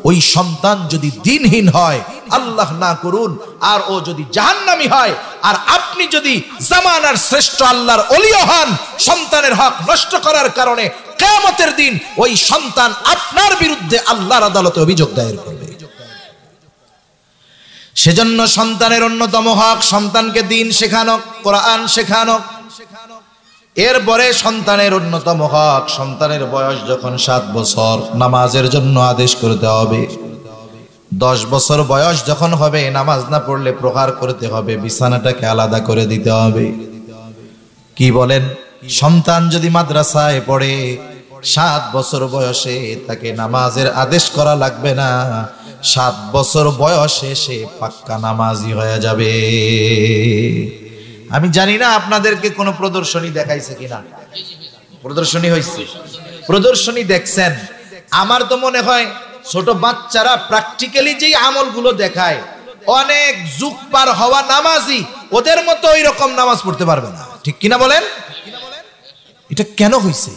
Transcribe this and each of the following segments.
ওই সন্তান যদি দ্বীনহীন হয়, আল্লাহ না করুন, আর ও যদি জাহান্নামী হয়, আর আপনি যদি জামানার শ্রেষ্ঠ আল্লাহর ওলিও হন, সন্তানের হক নষ্ট করার কারণে কিয়ামতের দিন ওই সন্তান আপনার বিরুদ্ধে আল্লাহর আদালতে অভিযোগ দায়ের করবে। সেজন্য সন্তানের অন্যতম হক সন্তানকে দ্বীন শেখানো, কোরআন শেখানো। এরপরে সন্তানের অন্যতম হক, সন্তানের বয়স যখন 7 বছর, নামাজের জন্য আদেশ করতে হবে। 10 বছর বয়স যখন হবে, নামাজ না পড়লে প্রহার করতে হবে, বিছানাটাকে আলাদা করে দিতে হবে। কি বলেন? সন্তান যদি মাদ্রাসায় পড়ে 7 বছর বয়সে, তাকে নামাজের আদেশ করা লাগবে না, 7 বছর বয়সে সে পাক্কা নামাজি হয়ে যাবে। আমি জানি না আপনাদেরকে কোনো প্রদর্শনী দেখাইছে কিনা। প্রদর্শনী হয়েছে, প্রদর্শনী দেখছেন? আমার তো মনে হয় ছোট বাচ্চারা প্র্যাকটিক্যালি যেই আমলগুলো দেখায়, অনেক যুগ পার হওয়া নামাজি ওদের মতো ওই রকম নামাজ পড়তে পারবে না। ঠিক কিনা বলেন? এটা কেন হয়েছে?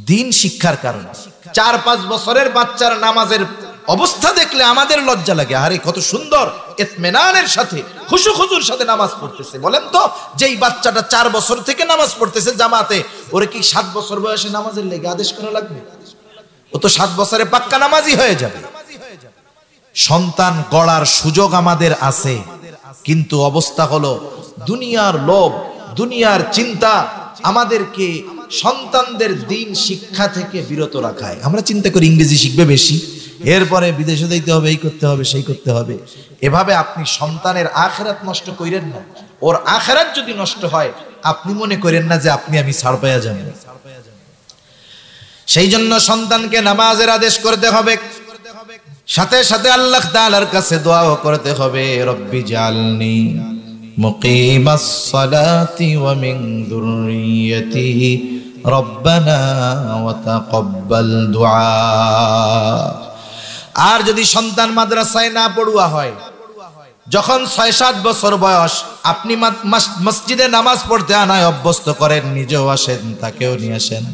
দ্বীন শিক্ষার কারণে। 4-5 বছরের বাচ্চার নামাজের অবস্থা দেখলে আমাদের লজ্জা লাগে। আরে কত সুন্দর ইতমিনানের সাথে, খুশু খুজুর সাথে নামাজ পড়তেছে। বলেন তো, যেই বাচ্চাটা 4 বছর থেকে নামাজ পড়তেছে জামাতে, ওরে কি 7 বছর বয়সে নামাজের লেগে আদেশ করা লাগবে? ও তো 7 বছরে পাক্কা নামাজি হয়ে যাবে। সন্তান গড়ার সুযোগ আমাদের আছে, কিন্তু অবস্থা হলো দুনিয়ার লোভ, দুনিয়ার চিন্তা আমাদেরকে সন্তানদের দ্বীন শিক্ষা থেকে বিরত রাখায়। আমরা চিন্তা করি ইংরেজি শিখবে বেশি, এরপরে বিদেশে যাইতে হবে, এই করতে হবে, সেই করতে হবে। এভাবে আপনি সন্তানের আখিরাত নষ্ট করেন না। ওর আখিরাত যদি নষ্ট হয়, আপনি মনে করেন না যে আপনি আমি ছাড় পাইয়া যাবেন। সেই জন্য সন্তানকে নামাজের আদেশ করতে হবে, সাথে সাথে আল্লাহ তাআলার কাছে দোয়াও করতে হবে, রব্বি জাআলনি মুকিমাস সালাতি ওয়া মিন যুররিয়্যাতি রব্বানা ওয়া তাকাব্বাল দুআ। আর যদি সন্তান মাদ্রাসায় না পড়ুয়া হয়, যখন 6-7 বছর বয়স, আপনি মসজিদে নামাজ পড়তে আনায় অভ্যস্ত করেন, নিজেও আসেন, তাকেও নিয়ে আসেন।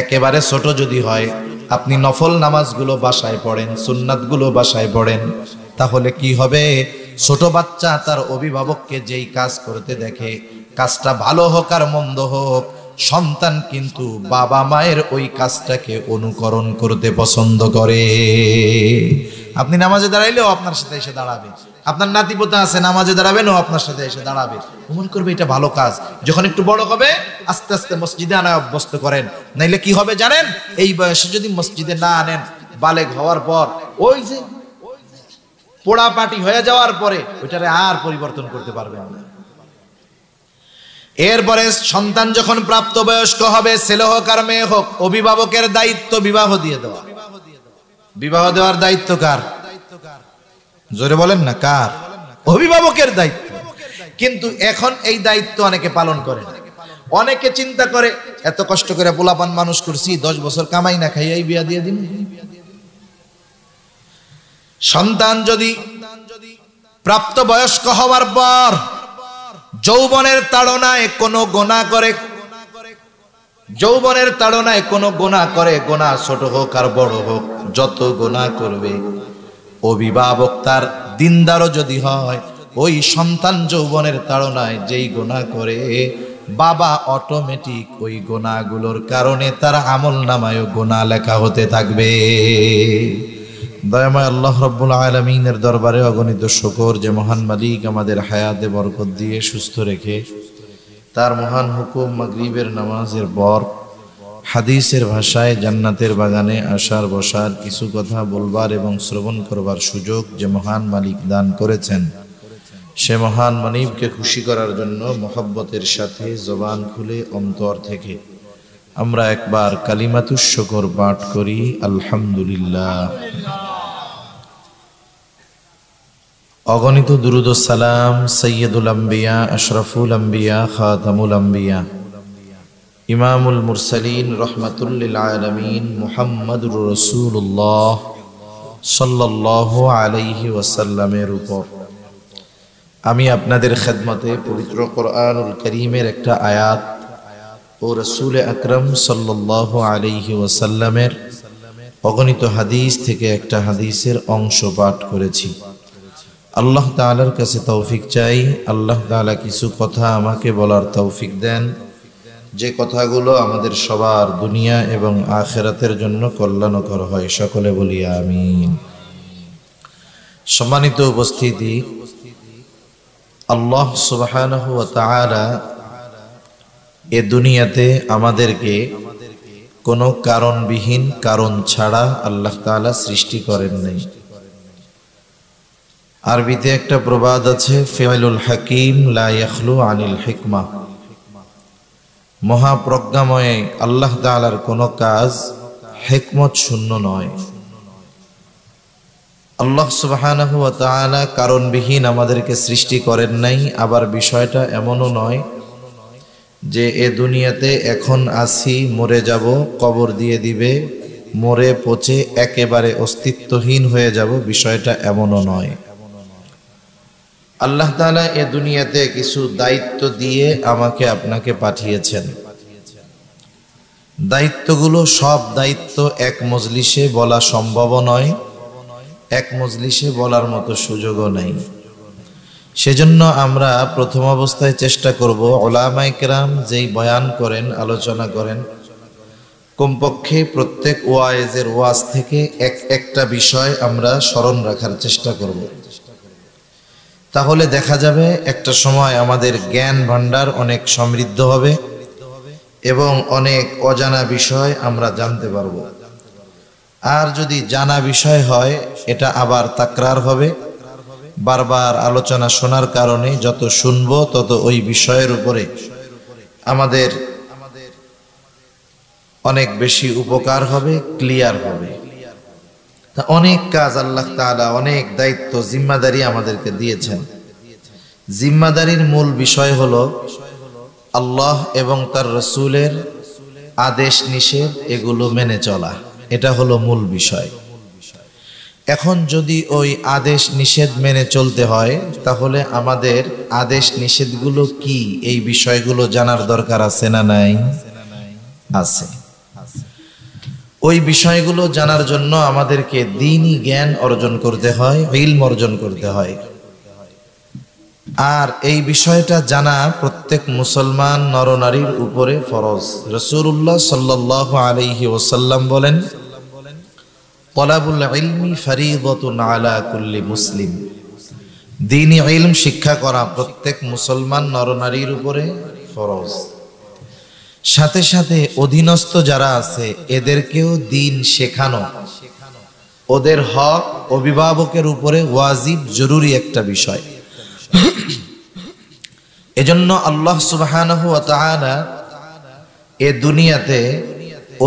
একেবারে ছোট যদি হয়, আপনি নফল নামাজগুলো বাসায় পড়েন, সুন্নাতগুলো বাসায় পড়েন, তাহলে কি হবে? ছোট বাচ্চা তার অভিভাবককে যেই কাজ করতে দেখে, কাজটা ভালো হোক আর মন্দ হোক, সন্তান কিন্তু বাবা মায়ের ওই কাজটাকে অনুকরণ করতে পছন্দ করে। আপনি নামাজে দাঁড়াইলেও আপনার সাথে এসে দাঁড়াবে, আপনার নাতিপোতা আছে নামাজে দাঁড়াবেন, ও আপনার সাথে এসে দাঁড়াবে, মনে করবে এটা ভালো কাজ। যখন একটু বড় হবে, আস্তে আস্তে মসজিদে আনায় অভ্যস্ত করেন। নাইলে কি হবে জানেন? এই বয়সে যদি মসজিদে না আনেন, বালেগ হওয়ার পর ওই যে পোড়া পাটি হয়ে যাওয়ার পরে ওইটারে আর পরিবর্তন করতে পারবেন না। এরপরে সন্তান যখন প্রাপ্তবয়স্ক হবে, ছেলে হোক আর মেয়ে হোক, অভিভাবকের দায়িত্ব বিবাহ দিয়ে দেওয়া। বিবাহ দেওয়ার দায়িত্ব কার? জোরে বলেন না, কার? অভিভাবকের দায়িত্ব। কিন্তু এখন এই দায়িত্ব অনেকে পালন করে না। অনেকে চিন্তা করে, এত কষ্ট করে পোলাপান মানুষ করছি, 10 বছর কামাই না খাইয়াই বিয়া দিয়ে দিন। সন্তান যদি প্রাপ্তবয়স্ক হওয়ার পর যৌবনের তাড়নায় কোনো গুনাহ করে, যৌবনের তাড়নায় কোনো গুনাহ করে, গুনাহ ছোট হোক আর বড় হোক, যত গুনাহ করবে, অভিভাবক তার দিনদারও যদি হয়, ওই সন্তান যৌবনের তাড়নায় যেই গুনাহ করে, বাবা অটোমেটিক ওই গুনাহগুলোর কারণে তার আমল নামায় গুনাহ লেখা হতে থাকবে। দয়াময় আল্লাহ রাব্বুল আলামিনের দরবারে অগণিত শুকর যে মহান মালিক আমাদের হায়াতে বরকত দিয়ে সুস্থ রেখে তার মহান হুকুম মাগরিবের নামাজের পর হাদিসের ভাষায় জান্নাতের বাগানে আসার বসার, কিছু কথা বলবার এবং শ্রবণ করবার সুযোগ যে মহান মালিক দান করেছেন, সে মহান মালিককে খুশি করার জন্য মহব্বতের সাথে জবান খুলে অন্তর থেকে আমরা একবার কালিমাতুশ শুকর পাঠ করি, আলহামদুলিল্লাহ। অগণিত দুরুদ ও সালাম সৈয়দুল আম্বিয়া, আশরাফুল আম্বিয়া, খাতামুল আম্বিয়া, ইমামুল মুরসালিন, রহমাতুল লিল আলামিন, মুহাম্মাদুর রাসূলুল্লাহ সাল্লাল্লাহু আলাইহি ওয়াসাল্লামের উপর আমি আপনাদের খেদমতে পবিত্র কোরআনুল কারীমের একটা আয়াত ও রাসূল আকরাম সাল্লাল্লাহু আলাইহি ওয়াসাল্লামের অগণিত হাদিস থেকে একটা হাদিসের অংশ পাঠ করেছি। আল্লাহ তাআলার কাছে তৌফিক চাই, আল্লাহ তাআলা কিছু কথা আমাকে বলার তৌফিক দেন, যে কথাগুলো আমাদের সবার দুনিয়া এবং আখিরাতের জন্য কল্যাণকর হয়। সকলে বলি আমিন। সম্মানিত উপস্থিতি, আল্লাহ সুবহানাহু ওয়া তাআলা এ দুনিয়াতে আমাদেরকে কোনো কারণবিহীন, কারণ ছাড়া আল্লাহ তাআলা সৃষ্টি করেন নাই। আরবিতে একটা প্রবাদ আছে, ফিআলুল হাকিম লা ইয়াখলু আনিল হিকমা। মহাপ্রজ্ঞাময় আল্লাহ তাআলার কোনো কাজ হিকমত শূন্য নয়। আল্লাহ সুবহানাহু ওয়া তাআলা কারণবিহীন আমাদেরকে সৃষ্টি করেন নাই। আবার বিষয়টা এমনও নয় যে এ দুনিয়াতে এখন আসি, মরে যাব, কবর দিয়ে দিবে, মরে পচে একেবারে অস্তিত্বহীন হয়ে যাব, বিষয়টা এমনও নয়। আল্লাহ তাআলা এ দুনিয়াতে কিছু দায়িত্ব দিয়ে আমাকে আপনাকে পাঠিয়েছেন। দায়িত্বগুলো, সব দায়িত্ব এক মজলিসে বলা সম্ভব নয়, এক মজলিসে বলার মতো সুযোগও নেই। সেজন্য আমরা প্রথম অবস্থায় চেষ্টা করব, উলামায়ে কেরাম যেই বয়ান করেন, আলোচনা করেন, কমপক্ষে প্রত্যেক ওয়াইজের ওয়াজ থেকে একটা বিষয় আমরা স্মরণ রাখার চেষ্টা করব। তাহলে দেখা যাবে একটা সময় আমাদের জ্ঞান ভান্ডার অনেক সমৃদ্ধ হবে এবং অনেক অজানা বিষয় আমরা জানতে পারব। আর যদি জানা বিষয় হয়, এটা আবার তাকরার হবে। বারবার আলোচনা শোনার কারণে যত শুনবো তত ওই বিষয়ের উপরে আমাদের অনেক বেশি উপকার হবে, ক্লিয়ার হবে। তা অনেক কাজ আল্লাহ তাআলা, অনেক দায়িত্ব, জিম্মাদারি আমাদেরকে দিয়েছেন। জিম্মাদারির মূল বিষয় হলো আল্লাহ এবং তার রাসূলের আদেশ নিষেধ এগুলো মেনে চলা, এটা হলো মূল বিষয়। এখন যদি ওই আদেশ নিষেধ মেনে চলতে হয়, তাহলে আমাদের আদেশ নিষেধগুলো কি, এই বিষয়গুলো জানার দরকার আছে না নাই? আছে। ওই বিষয়গুলো জানার জন্য আমাদেরকে দ্বীনি জ্ঞান অর্জন করতে হয়, ইলম অর্জন করতে হয়। আর এই বিষয়টা জানা প্রত্যেক মুসলমান নরনারীর উপরে ফরজ। রাসূলুল্লাহ সাল্লাল্লাহু আলাইহি ওয়াসাল্লাম বলেন, তালাবুল ইলমি ফরিদাতুন আলা কুল্লি মুসলিম। দ্বীনি ইলম শিক্ষা করা প্রত্যেক মুসলমান নরনারীর উপরে ফরজ। সাথে সাথে অধীনস্থ যারা আছে এদেরকেও দ্বীন শেখানো, ওদের হক অভিভাবকের উপরে ওয়াজিব, জরুরি একটা বিষয়। এজন্য আল্লাহ সুবহানাহু ওয়া তাআলা এ দুনিয়াতে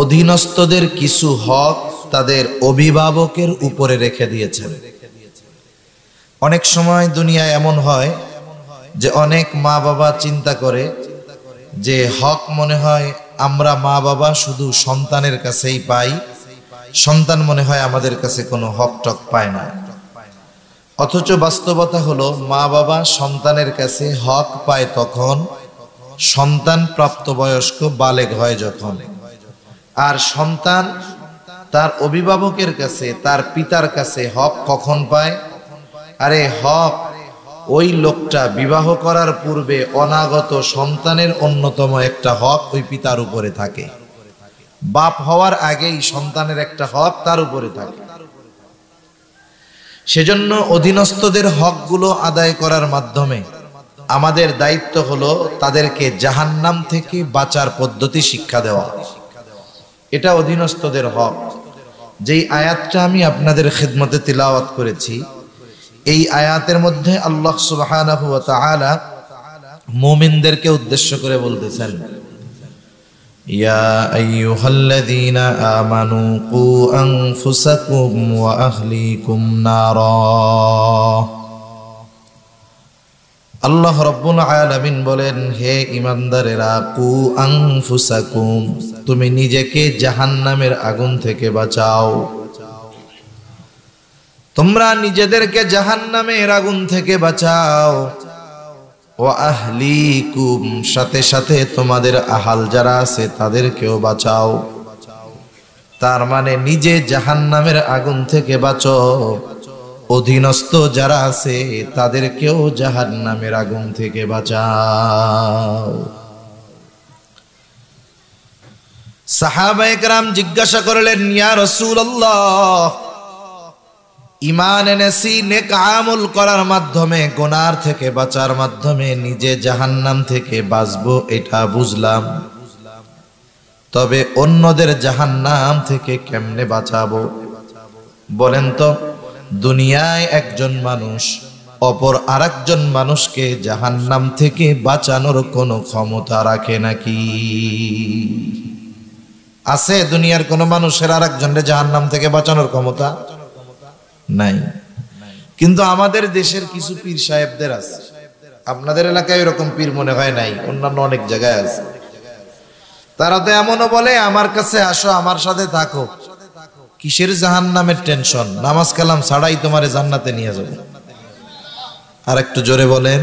অধীনস্থদের কিছু হক তাদের অভিভাবকের উপরে রেখে দিয়েছেন। অনেক সময় দুনিয়ায় এমন হয় যে অনেক মা বাবা চিন্তা করে যে হক মনে হয় আমরা মা বাবা শুধু সন্তানের কাছেই পাই, সন্তান মনে হয় আমাদের কাছে কোনো হক টক পায় না। অথচ বাস্তবতা হলো মা বাবা সন্তানের কাছে হক পায় তখন সন্তান প্রাপ্তবয়স্ক বালেগ হয় যখন। আর সন্তান তার অভিভাবকের কাছে, তার পিতার কাছে হক কখন পায়? আরে হক ওই লোকটা বিবাহ করার পূর্বে অনাগত সন্তানের অন্যতম একটা হক ওই পিতার উপরে থাকে। বাপ হওয়ার আগেই সন্তানের একটা হক তার উপরে থাকে। সেজন্য অধীনস্থদের হকগুলো আদায় করার মাধ্যমে আমাদের দায়িত্ব হলো তাদেরকে জাহান্নাম থেকে বাঁচার পদ্ধতি শিক্ষা দেওয়া। এটা অধীনস্থদের হক। যেই আয়াতটা আমি আপনাদের খিদমতে তিলাওয়াত করেছি, এই আয়াতের মধ্যে আল্লাহ সুবহানাহু ওয়া তাআলা মুমিনদেরকে উদ্দেশ্য করে বলতেছেন, ইয়া আইয়ুহাল্লাযীনা আমানু কু আনফুসাকুম ওয়া আহলিকুম নারা। আল্লাহ রাব্বুল আলামিন বলেন, হে ঈমানদারেরা, কু আনফুসাকুম, তুমি নিজেকে জাহান্নামের আগুন থেকে বাঁচাও। তোমরা নিজেদেরকে জাহান্নামের আগুন থেকে বাঁচাও। ওয়া আহলিকুম, সাথে সাথে তোমাদের আহাল যারা আছে তাদেরকেও বাঁচাও। তার মানে নিজে জাহান্নামের আগুন থেকে বাঁচো, অধীনস্থ যারা আছে তাদেরকেও জাহান্নামের আগুন থেকে বাঁচাও। সাহাবায়ে কেরাম জিজ্ঞাসা করলেন, ইয়া রাসূলুল্লাহ, ঈমান এনেছি নেক আমল করার মাধ্যমে, গুনার থেকে বাঁচার মাধ্যমে নিজে জাহান্নাম থেকে বাঁচবো, এটা বুঝলাম, তবে অন্যদের জাহান্নাম থেকে কেমনে বাঁচাবো বলেন তো? দুনিয়ায় একজন মানুষ অপর আরেকজন মানুষকে জাহান্নাম থেকে বাঁচানোর কোনো ক্ষমতা রাখে নাকি? আছে দুনিয়ার কোন মানুষের আরেকজনকে জাহান্নাম থেকে বাঁচানোর ক্ষমতা? নাই। কিন্তু আমাদের দেশের কিছু পীর সাহেবদের আছে। আপনাদের এলাকায় এরকম পীর মনে হয় নাই, অন্যান্য অনেক জায়গায় আছে। তারা তো এমনও বলে, আমার কাছে আসো, আমার সাথে থাকো, কিসের জাহান্নামের টেনশন, নামাজ কালাম ছাড়াই তোমারে জান্নাতে নিয়ে যাবে। আর একটু জোরে বলেন।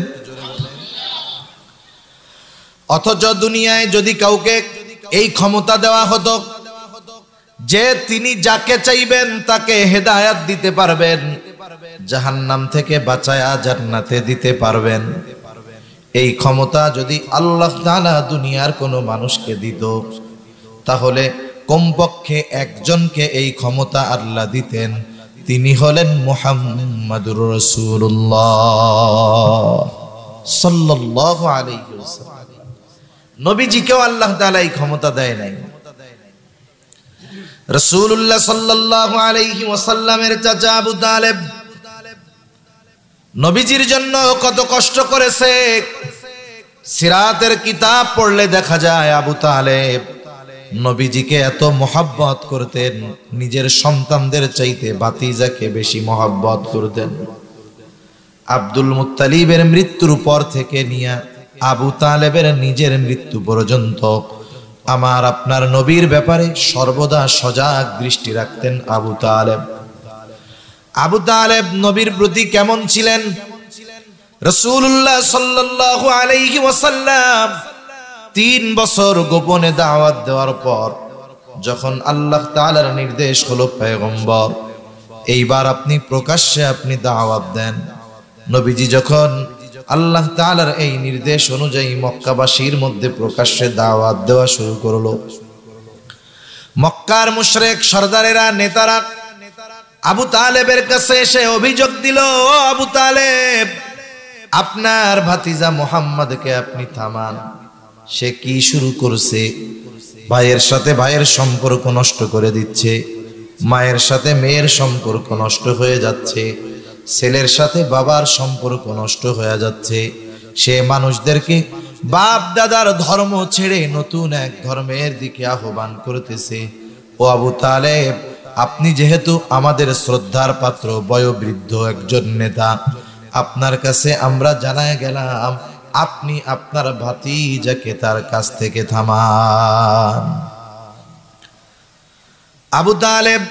অথচ দুনিয়ায় যদি কাউকে এই ক্ষমতা দেওয়া হতো যে তিনি যাকে চাইবেন তাকে হেদায়াত দিতে পারবেন, জাহান্নাম থেকে বাঁচায়া জান্নাতে দিতে পারবেন, এই ক্ষমতা যদি আল্লাহ তাআলা দুনিয়ার কোনো মানুষকে দিত, তাহলে কমপক্ষে একজনকে এই ক্ষমতা আল্লাহ দিতেন, তিনি হলেন মুহাম্মাদুর রাসূলুল্লাহ সাল্লাল্লাহু আলাইহি ওয়াসাল্লাম। নবীজিকেও আল্লাহ তাআলা এই ক্ষমতা দেয় নাই। রাসূলুল্লাহ সাল্লাল্লাহু আলাইহি ওয়াসাল্লামের চাচা আবু তালেব নবীজির জন্য কত কষ্ট করেছে। সিরাতের কিতাব পড়লে দেখা যায় আবু তালেব নবীজিকে এত মহব্বত করতেন, নিজের সন্তানদের চাইতে ভাতিজাকে বেশি মহব্বত করতেন। আব্দুল মুত্তালিবের মৃত্যুর পর থেকে নিয়ে আবু তালেবের নিজের মৃত্যু পর্যন্ত আমার আপনার নবীর ব্যাপারে সর্বদা সজাগ দৃষ্টি রাখতেন আবু তালেব। আবু তালেব নবীর প্রতি কেমন ছিলেন? রাসূলুল্লাহ সাল্লাল্লাহু আলাইহি ওয়াসাল্লাম 3 বছর গোপনে দাওয়াত দেওয়ার পর যখন আল্লাহ তাআলার নির্দেশ হলো, পয়গম্বর এইবার আপনি প্রকাশ্যে আপনি দাওয়াত দেন। নবীজি যখন আল্লাহ তাআলার এই নির্দেশ অনুযায়ী মক্কাবাসীর মধ্যে প্রকাশ্যে দাওয়াত দেওয়া শুরু করলো, মক্কার মুশরিক সরদারেরা, নেতারা আবু তালেবের কাছে এসে অভিযোগ দিল, ও আবু তালেব, আপনার ভাতিজা মুহাম্মদকে আপনি থামান, সে কি শুরু করছে? ভাইয়ের সাথে ভাইয়ের সম্পর্ক নষ্ট করে দিচ্ছে, মায়ের সাথে মেয়ের সম্পর্ক নষ্ট হয়ে যাচ্ছে, ছেলের সাথে বাবার সম্পর্ক নষ্ট হয়ে যাচ্ছে। সে মানুষদেরকে বাপ দাদার ধর্ম ছেড়ে নতুন এক ধর্মের দিকে আহ্বান করতেছে। ও আবু তালেব, আপনি যেহেতু আমাদের শ্রদ্ধার পাত্র, বয়োবৃদ্ধ একজন নেতা, আপনার কাছে আমরা জানায় গেলাম, আপনি আপনার ভাতিজাকে তার কাছ থেকে থামান। আবু তালেব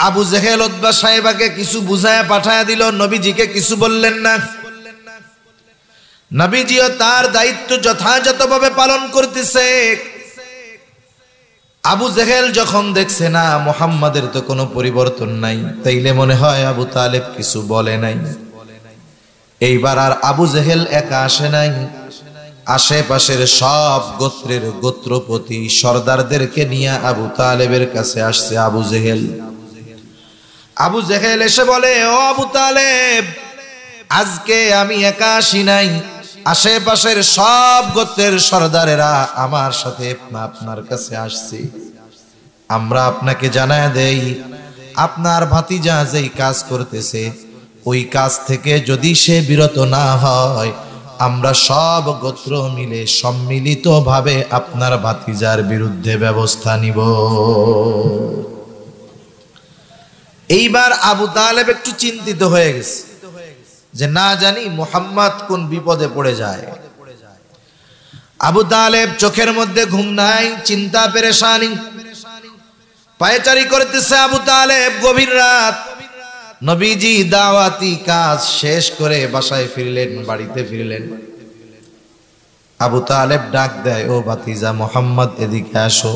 আবু জেহেল উতবা সাহেবাকে কিছু বুঝায় পাঠায় দিল, নবীজিকে কিছু বললেন না। নবীজিও তার দায়িত্ব যথাযথভাবে পালন করতেছে। আবু জেহেল যখন দেখছে না মুহাম্মাদের তো কোনো পরিবর্তন নাই, তাইলে মনে হয় আবু তালেব কিছু বলে নাই। এইবার আর আবু জেহেল একা আসে নাই, আশেপাশের সব গোত্রের গোত্রপতি সর্দারদেরকে নিয়ে আবু তালেবের কাছে আসছে আবু জেহেল। আবু জেহেল এসে বলে, ও আবু তালেব, আজকে আমি একা আসি নাই, আশেপাশের সব গোত্রের সর্দারেরা আমার সাথে আপনার কাছে আসছে। আমরা আপনাকে জানায় দেই, আপনার ভাতিজা যেই কাজ করতেছে ওই কাজ থেকে যদি সে বিরত না হয়, আমরা সব গোত্র মিলে সম্মিলিতভাবে আপনার ভাতিজার বিরুদ্ধে ব্যবস্থা নিব। এইবার আবু তালেব একটু চিন্তিত হয়ে গেছে যে না জানি মুহাম্মদ কোন বিপদে পড়ে যায়। আবু তালেব চোখের মধ্যে ঘুম নাই, চিন্তা পেরেশানি, পায়চারি করতেছে আবু তালেব। গভীর রাত, নবীজি দাওয়াতি কাজ শেষ করে বাসায় ফিরলেন, বাড়িতে ফিরলেন। আবু তালেব ডাক দেয়, ও ভাতিজা মুহাম্মদ, এদিকে আসো।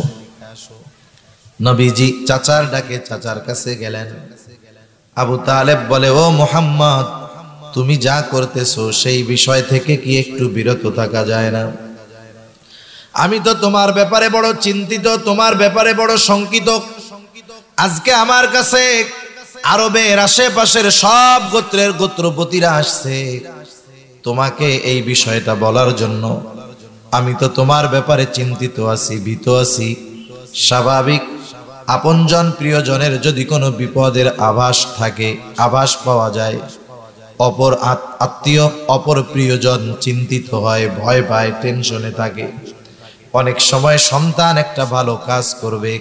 নবীজি চাচার ডাকে চাচার কাছে গেলেন। আবু তালেব বলে, ও মুহাম্মদ, তুমি যা করতেছো সেই বিষয় থেকে কি একটু বিরত থাকা যায় না? আমি তো তোমার ব্যাপারে বড় চিন্তিত, তোমার ব্যাপারে বড় শঙ্কিত। আজকে আমার কাছে আরবের আশেপাশের সব গোত্রের গোত্রপতিরা আসছে তোমাকে এই বিষয়টা বলার জন্য। আমি তো তোমার ব্যাপারে চিন্তিত আছি, ভীত আছি। স্বাভাবিক, আপনজন প্রিয়জনের যদি কোনো বিপদের আভাস থাকে, আভাস পাওয়া যায়, অপর আত্মীয় অপর প্রিয়জন চিন্তিত হয়, ভয় পায়, টেনশনে থাকে। অনেক সময় সন্তান একটা ভালো কাজ করবে,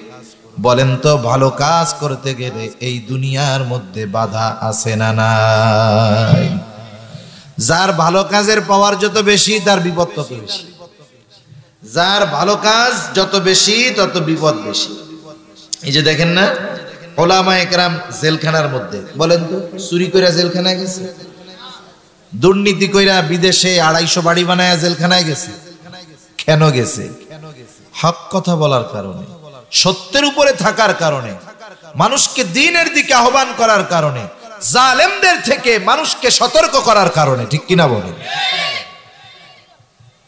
বলেন তো ভালো কাজ করতে গেলে এই দুনিয়ার মধ্যে বাধা আছে না নাই? যার ভালো কাজের পাওয়ার যত বেশি তার বিপদ তত বেশি। যার ভালো কাজ যত বেশি তত বিপদ বেশি। এই যে দেখেন না, ওলামায়ে কেরাম জেলখানার মধ্যে, বলেন তো চুরি কইরা জেলখানায় গেছে, দুর্নীতি কইরা বিদেশে 250 বাড়ি বানায় জেলখানায় গেছে। কেন গেছে? হক কথা বলার কারণে, সত্যের উপরে থাকার কারণে, মানুষকে দ্বীনের দিকে আহ্বান করার কারণে, জালেমদের থেকে মানুষকে সতর্ক করার কারণে। ঠিক কিনা বলেন?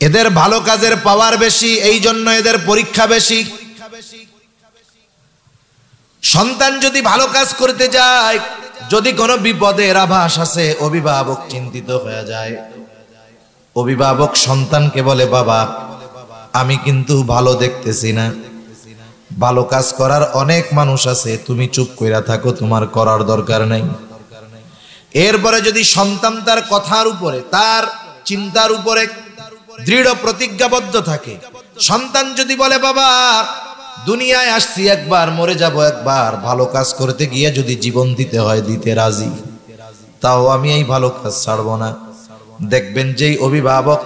এদের ভালো কাজের পাওয়ার বেশি, এই জন্য এদের পরীক্ষা বেশি। সন্তান যদি ভালো কাজ করতে যায়, যদি কোনো বিপদের আভাস আছে, অভিভাবক চিন্তিত হয়ে যায়। অভিভাবক সন্তানকে বলে, বাবা আমি কিন্তু ভালো দেখতেছি না, ভালো কাজ করার অনেক মানুষ আছে, তুমি চুপ কইরা থাকো, তোমার করার দরকার নাই। এরপরে যদি সন্তান তার কথার উপরে, তার চিন্তার উপরে দৃঢ় প্রতিজ্ঞাবদ্ধ থাকে, সন্তান যদি বলে, বাবা দুনিয়ায় আসছি একবার, মরে যাব একবার, ভালো কাজ করতে গিয়ে যদি জীবন দিতে হয় দিতে রাজি, তাও আমি এই ভালো কাজ ছাড়বো না। দেখবেন যেই অভিভাবক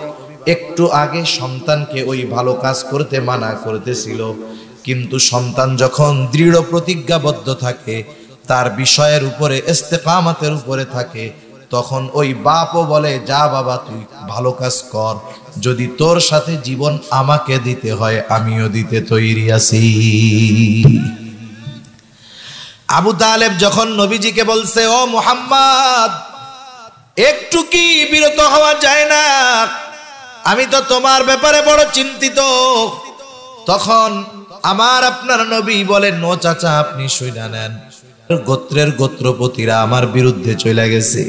একটু আগে সন্তানকে ওই ভালো কাজ করতে মানা করতেছিল, কিন্তু সন্তান যখন দৃঢ় প্রতিজ্ঞাবদ্ধ থাকে, তার বিষয়ের উপরে ইস্তেকামতের উপরে থাকে, তখন ওই বাপও বলে, যা বাবা তুই ভালো কাজ কর, যদি তোর সাথে জীবন আমাকে দিতে হয় আমিও দিতে তৈরি আছি। আবু তালেব যখন নবীজিকে বলছে, ও মুহাম্মদ একটু কি বিরত হওয়া যায় না, আমি তো তোমার ব্যাপারে বড় চিন্তিত। তখন আমার আপনার নবী বলেন, নো চাচা আপনি শুইনা নেন, গোত্রের গোত্রপতিরা আমার বিরুদ্ধে চলে গেছে।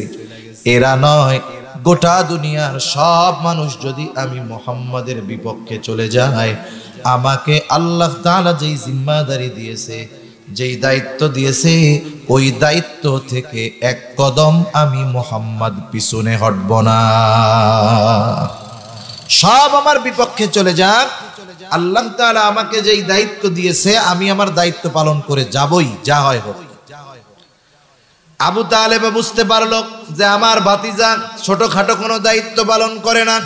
এরা নয়, গোটা দুনিয়ার সব মানুষ যদি আমি মুহাম্মাদের বিপক্ষে চলে যায়, আমাকে আল্লাহ তাআলা যেই জিম্মাদারি দিয়েছে, যেই দায়িত্ব দিয়েছে, ওই দায়িত্ব থেকে এক কদম আমি মুহাম্মদ পিছনে হটব না। সব আমার বিপক্ষে চলে যাক, আল্লাহ তাআলা আমাকে যেই দায়িত্ব দিয়েছে আমি আমার দায়িত্ব পালন করে যাবই, যা হয় হোক। আবু তালেব বুঝতে পারল যে আমার ভাতিজা ছোটখাটো কোনো দায়িত্ব পালন করে না।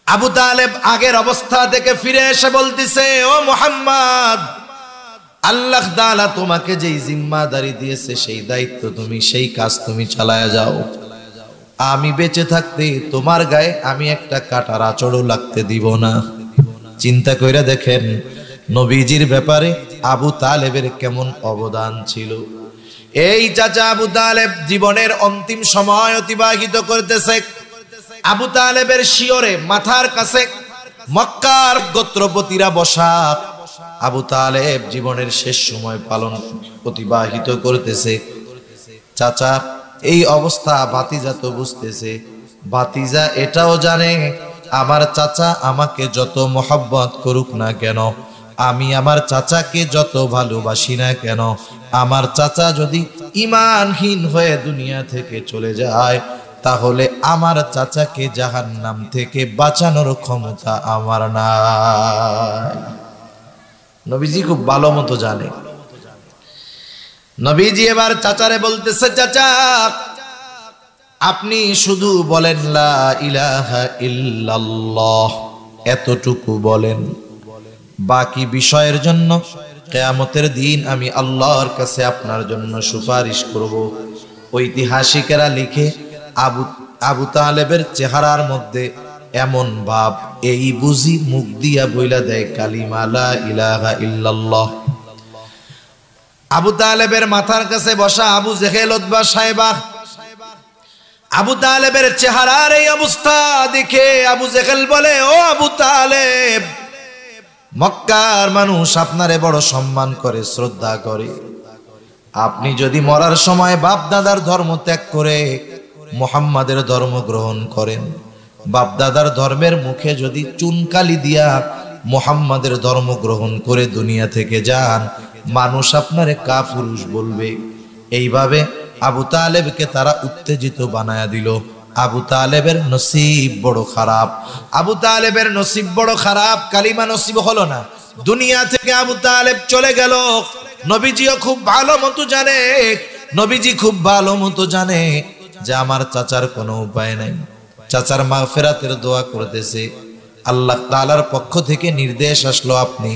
আবু তালেব আগের অবস্থা থেকে ফিরে এসে বলতেছে, ও মুহাম্মদ আল্লাহ তাআলা তোমাকে যেই জিম্মাদারি দিয়েছে সেই দায়িত্ব তুমি, সেই কাজ তুমি চালায়া যাও। আমি বেঁচে থাকতে তোমার গায়ে আমি একটা কাঁটার আঁচড়ও লাগতে দিব না। চিন্তা কইরা দেখেন নবীজির ব্যাপারে আবু তালেবের কেমন অবদান ছিল। এই চাচা আবু তালেব জীবনের অন্তিম সময় অতিবাহিত করতেছে। আবু তালেবের শিয়রে মাথার কাছে মক্কার গোত্রপতিরা বসা। আবু তালেব জীবনের শেষ সময় অতিবাহিত করতেছে। চাচা এই অবস্থা ভাতিজা তো বুঝতেছে, ভাতিজা এটাও জানে আমার চাচা আমাকে যত মহব্বত করুক না কেন, আমি আমার চাচাকে যত ভালোবাসি না কেন, আমার চাচা যদি ঈমানহীন হয়ে দুনিয়া থেকে চলে যায়, তাহলে আমার চাচাকে জাহান্নাম থেকে বাঁচানোর ক্ষমতা আমার নাই। নবীজি খুব ভালো মতো জানে। নবীজি এবার চাচারে বলতেছে, চাচা আপনি শুধু বলেন লা ইলাহা ইল্লাল্লাহ, এতটুকু বলেন, বাকি বিষয়ের জন্য কিয়ামতের দিন আমি আল্লাহর কাছে আপনার জন্য সুপারিশ করব। ঐতিহাসিকেরা লিখে আবু তালেবের চেহারার মধ্যে এমন ভাব, এই বুঝি মুখ দিয়া বইলা দেয় কালিমা লা ইলাহা ইল্লাল্লাহ। আবু তালেবের মাথার কাছে বসা আবু জেহেল উতবা সাহেবা, আবু তালেবের চেহারার এই অবস্থা দেখে আবু জেহেল বলে, ও আবু তালেব, মক্কার মানুষ আপনারে বড় সম্মান করে, শ্রদ্ধা করে। আপনি যদি মরার সময় বাপ দাদার ধর্ম ত্যাগ করে মুহাম্মাদের ধর্ম গ্রহণ করেন, বাপ দাদার ধর্মের মুখে যদি চুনকালি দিয়া মুহাম্মাদের ধর্ম গ্রহণ করে দুনিয়া থেকে যান, মানুষ আপনারে কাপুরুষ বলবে। এইভাবে আবু তালেবকে তারা উত্তেজিত বানায়া দিল। আবু তালেবের নসিব বড় খারাপ, আবু তালেবের নসিব বড় খারাপ। কালিমা নসিব হলো না, দুনিয়া থেকে আবু তালেব চলে গেল। নবীজিও খুব ভালো মতো জানে, নবীজি খুব ভালো মতো জানে যে আমার চাচার কোনো উপায় নাই। চাচার মাগফিরাতের দোয়া করতেছে। আল্লাহ তাআলার পক্ষ থেকে নির্দেশ আসলো, আপনি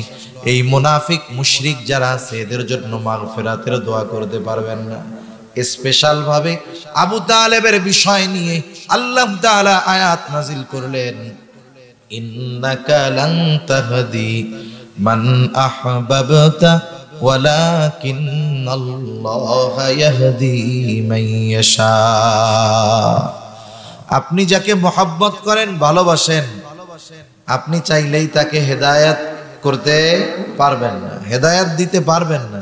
এই মুনাফিক মুশরিক যারা আছে এদের জন্য মাগফিরাতের দোয়া করতে পারবেন না। স্পেশাল ভাবে আবু তালেবের বিষয় নিয়ে আল্লাহ তাআলা আয়াত নাজিল করলেন, ইন্নাকা লান তাহদি মান আহবাবতা ওয়ালাকিন্নাল্লাহা ইয়াহদি মান ইয়াশা। আপনি যাকে মহব্বত করেন, ভালোবাসেন, আপনি চাইলেই তাকে হেদায়েত করতে পারবেন না, হেদায়েত দিতে পারবেন না।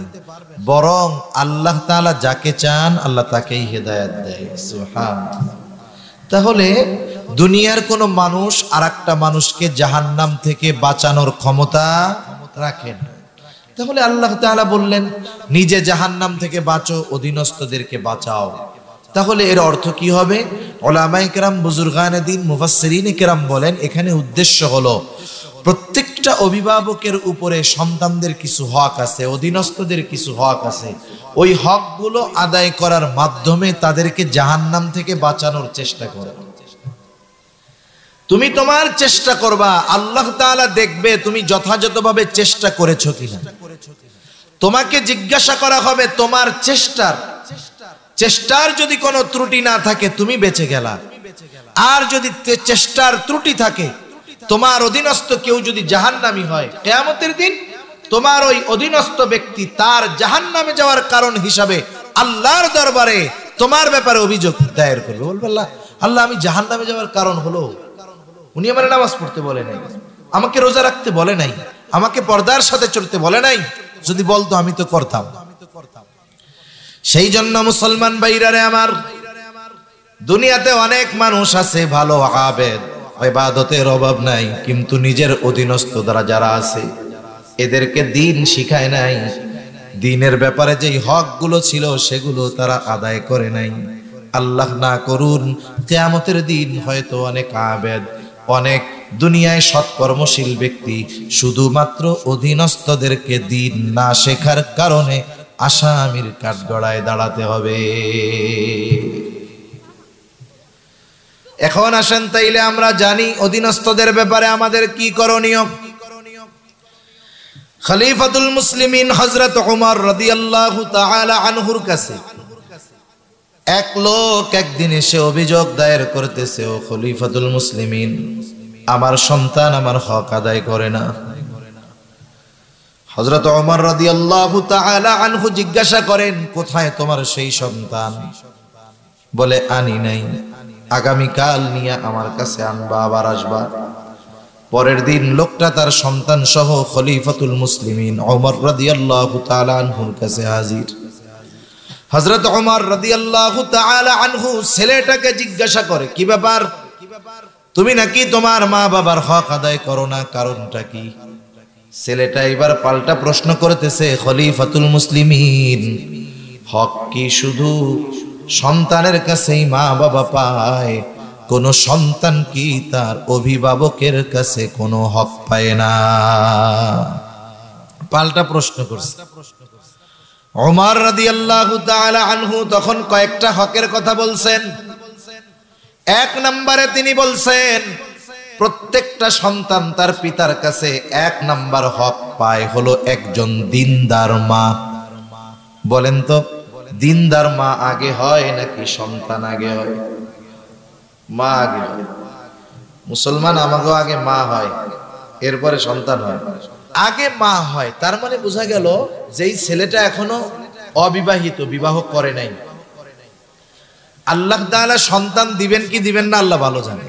বরং আল্লাহ তাআলা যাকে চান আল্লাহ তাকেই হেদায়েত দেয়। সুবহানাল্লাহ। তাহলে দুনিয়ার কোন মানুষ আরেকটা মানুষকে জাহান্নাম থেকে বাঁচানোর ক্ষমতা রাখে না। তাহলে আল্লাহ তাআলা বললেন, নিজে জাহান্নাম থেকে বাঁচো, অধীনস্থদেরকে বাঁচাও। তাহলে এর অর্থ কি হবে? উলামায়ে কেরাম, বুজুর্গানে দ্বীন, মুফাসসিরিনে কেরাম বলেন, এখানে উদ্দেশ্য হলো প্রত্যেকটা অভিভাবকের উপরে সন্তানদের কিছু হক আছে, অধীনস্থদের কিছু হক আছে। ওই হকগুলো আদায় করার মাধ্যমে তাদেরকে জাহান্নাম থেকে বাঁচানোর চেষ্টা করো। তুমি তোমার চেষ্টা করবা, আল্লাহ তাআলা দেখবে তুমি যথাযথভাবে চেষ্টা করেছো কিনা। তোমাকে জিজ্ঞাসা করা হবে তোমার চেষ্টার যদি কোনো ত্রুটি না থাকে তুমি বেঁচে গেলা। আর যদি চেষ্টার ত্রুটি থাকে, তোমার অধীনস্থ কেউ যদি জাহান্নামী হয়, কিয়ামতের দিন তোমার ওই অধীনস্থ ব্যক্তি তার জাহান্নামে যাওয়ার কারণ হিসাবে আল্লাহর দরবারে তোমার ব্যাপারে অভিযোগ দায়ের করবে। বলবে, আল্লাহ আমি জাহান্নামে যাওয়ার কারণ হলো, উনি আমার নামাজ পড়তে বলে নাই, আমাকে রোজা রাখতে বলে নাই, আমাকে পর্দার সাথে চলতে বলে নাই, যদি বলতো আমি তো করতাম। সেই জন্য মুসলমান ভাইরারে আমার, দুনিয়াতে অনেক মানুষ আছে ভালো আবেদ, ইবাদতের অভাব নাই, কিন্তু নিজের অধীনস্থ দ্বারা যারা আছে এদেরকে দিন শিখায় নাই। দিনের ব্যাপারে যেই হকগুলো ছিল সেগুলো তারা আদায় করে নাই। আল্লাহ না করুন কিয়ামতের দিন হয়তো অনেক আবেদ, অনেক দুনিয়ায় সৎকর্মশীল ব্যক্তি শুধুমাত্র অধীনস্থদেরকে দিন না শেখার কারণে আসামির কাঠগড়ায় দাঁড়াতে হবে। এখন আসেন তাইলে আমরা জানি অধীনস্থদের ব্যাপারে আমাদের কি করণীয়। খলিফাতুল মুসলিমিন হযরত ওমর রাদিয়াল্লাহু তাআলা আনহুর কাছে এক লোক একদিন এসে অভিযোগ দায়ের করতেছে, ও খলিফাতুল মুসলিমিন, আমার সন্তান আমার হক আদায় করে না। হযরত ওমর রাদিয়াল্লাহু তাআলা আনহু জিজ্ঞাসা করেন, কোথায় তোমার সেই সন্তান? বলে, আনি নাই, আগামীকাল নিয়ে আমার কাছে আনবা, আবার আসবা। পরের দিন লোকটা তার সন্তান সহ খলিফাতুল মুসলিমিন ওমর রাদিয়াল্লাহু তাআলা আনহুর কাছে হাজির। হযরত ওমর রাদিয়াল্লাহু তাআলা আনহু ছেলেটাকে জিজ্ঞাসা করে, কি ব্যাপার, তুমি নাকি তোমার মা বাবার হক আদায় করো না, কারণটা কি? ছেলেটা এবার পাল্টা প্রশ্ন করতেছে, খলিফাতুল মুসলিমিন, হক কি শুধু সন্তানের কাছেই মা বাবা পায়? কোন সন্তান কি তার অভিভাবকের কাছে কোনো হক পায় না? পাল্টা প্রশ্ন করছে। ওমর রাদিয়াল্লাহু তাআলা আনহু তখন কয়েকটা হকের কথা বলছেন। এক নম্বরে তিনি বলছেন, প্রত্যেকটা সন্তান তার পিতার কাছে এক নাম্বার হক পায় হলো একজন দিনদার মা। বলেন তো, দিনদার মা আগে হয় নাকি সন্তান আগে হয়? মা আগে হয়। মুসলমান আমাকেও আগে মা হয়, এরপরে সন্তান হয়। আগে মা হয়, তার মানে বোঝা গেল যেই ছেলেটা এখনো অবিবাহিত, বিবাহ করে নাই, আল্লাহ তাআলা সন্তান দিবেন কি দিবেন না আল্লাহ ভালো জানে।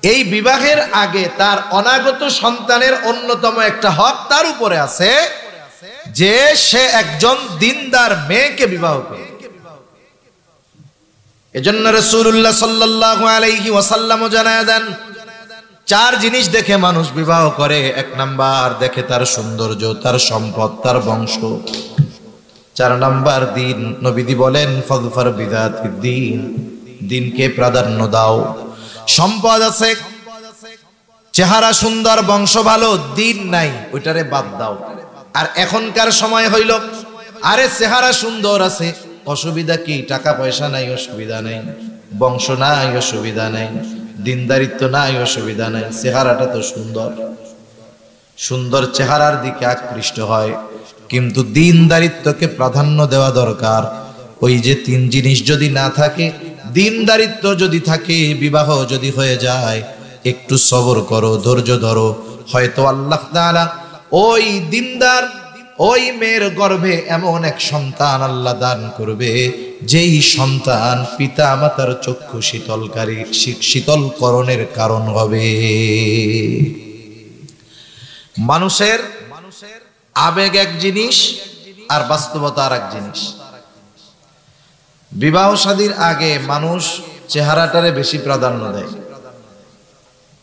এই বিবাহের আগে তার অনাগত সন্তানের অন্যতম একটা হক তার উপরে আছে, যে সে একজন দিনদার মেয়েকে বিবাহ করে। এজন্য রাসূলুল্লাহ সাল্লাল্লাহু আলাইহি ওয়াসাল্লাম জানায় দেন, চার জিনিস দেখে মানুষ বিবাহ করে। এক নাম্বার দেখে তার সৌন্দর্য, তার সম্পদ, তার বংশ। চার নাম্বার দিন। নবীজি বলেন ফাযফার বিযাতিদ দ্বীন, দিনকে প্রাধান্য দাও। সম্পদ আছে, চেহারা সুন্দর, বংশ ভালো, দিন নাই, ওইটারে বাদ দাও। আর এখনকার সময় হইল, আরে চেহারা সুন্দর আছে, অসুবিধা কি? টাকা পয়সা নাই, অসুবিধা নাই। বংশ নাই, অসুবিধা নাই। দিনদারিত্ব নাই, অসুবিধা নাই। চেহারাটা তো সুন্দর, সুন্দর চেহারার দিকে আকৃষ্ট হয়, কিন্তু দিনদারিত্বকে প্রাধান্য দেওয়া দরকার। ওই যে তিন জিনিস যদি না থাকে, দিনদারিত্ব যদি থাকে, বিবাহ যদি হয়ে যায়, একটু সবর করো, ধৈর্য ধরো, হয়তো আল্লাহ তাআলা ওই দিনদার ওই মেয়ের গর্ভে এমন এক সন্তান আল্লাহ দান করবে, যেই সন্তান পিতা মাতার চক্ষু শীতলকারী, শীতলকরণের কারণ হবে। মানুষের আবেগ এক জিনিস আর বাস্তবতা আর এক জিনিস। বিবাহ শাদীর আগে মানুষ চেহারাটারে বেশি প্রাধান্য দেয়,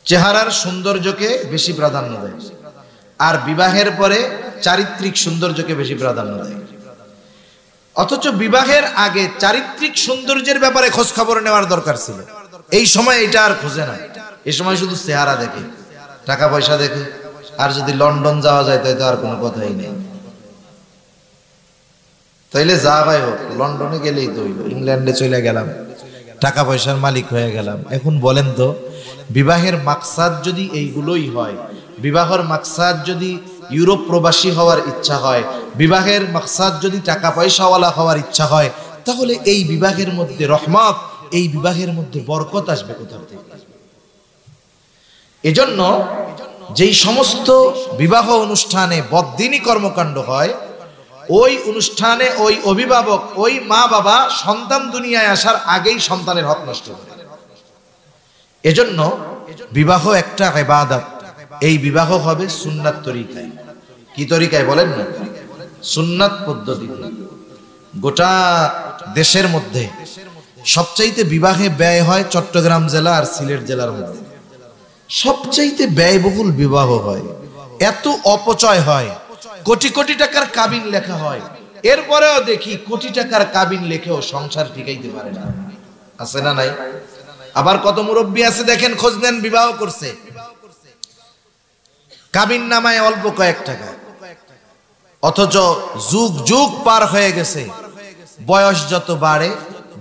চেহারার সৌন্দর্যকে বেশি প্রাধান্য দেয়, আর বিবাহের পরে চারিত্রিক সৌন্দর্যকে বেশি প্রাধান্য দেয়। অথচ বিবাহের আগে চারিত্রিক সৌন্দর্যের ব্যাপারে খোঁজ খবর নেওয়ার দরকার ছিল। এই সময় এটা আর খোঁজে না, এই সময় শুধু চেহারা দেখে, টাকা পয়সা দেখে। আর যদি লন্ডন যাওয়া যায় তাই তো আর কোনো কথাই নেই। তাইলে যা ভাই হোক, লন্ডনে গেলেই তো হইল, ইংল্যান্ডে চলে গেলাম, টাকা পয়সার মালিক হয়ে গেলাম। এখন বলেন তো, বিবাহের মাকসাদ যদি এইগুলোই হয়, বিবাহের মাকসাদ যদি ইউরোপ প্রবাসী হওয়ার ইচ্ছা হয়, বিবাহের মাকসাদ যদি টাকা পয়সাওয়ালা হওয়ার ইচ্ছা হয়, তাহলে এই বিবাহের মধ্যে রহমত, এই বিবাহের মধ্যে বরকত আসবে কোথা থেকে? এজন্য যেই সমস্ত বিবাহ অনুষ্ঠানে বদ্দিনী কর্মকাণ্ড হয়, ওই অনুষ্ঠানে ওই অভিভাবক, ওই মা বাবা সন্তান দুনিয়ায় আসার আগেই সন্তানের হক নষ্ট করে। এজন্য বিবাহ একটা ইবাদত। এই বিবাহ হবে সুন্নাত তরিকায়। কি তরিকায় বলেন না? সুন্নাত পদ্ধতিতে। গোটা দেশের মধ্যে সবচাইতে বিবাহে ব্যয় হয় চট্টগ্রাম জেলা আর সিলেট জেলার মধ্যে। সবচাইতে ব্যয়বহুল বিবাহ হয়, এত অপচয় হয়, কোটি কোটি টাকার কাবিন লেখা হয়, এরপরেও দেখি কোটি টাকার কাবিন লেখেও সংসার টিকাইতে পারে না। আছে না নাই? আবার কত মুরব্বী আছে দেখেন, খোঁজ নেন, বিবাহ করছে, কাবিন নামায় অল্প কয়েক টাকা, অথচ যুগ যুগ পার হয়ে গেছে, বয়স যত বাড়ে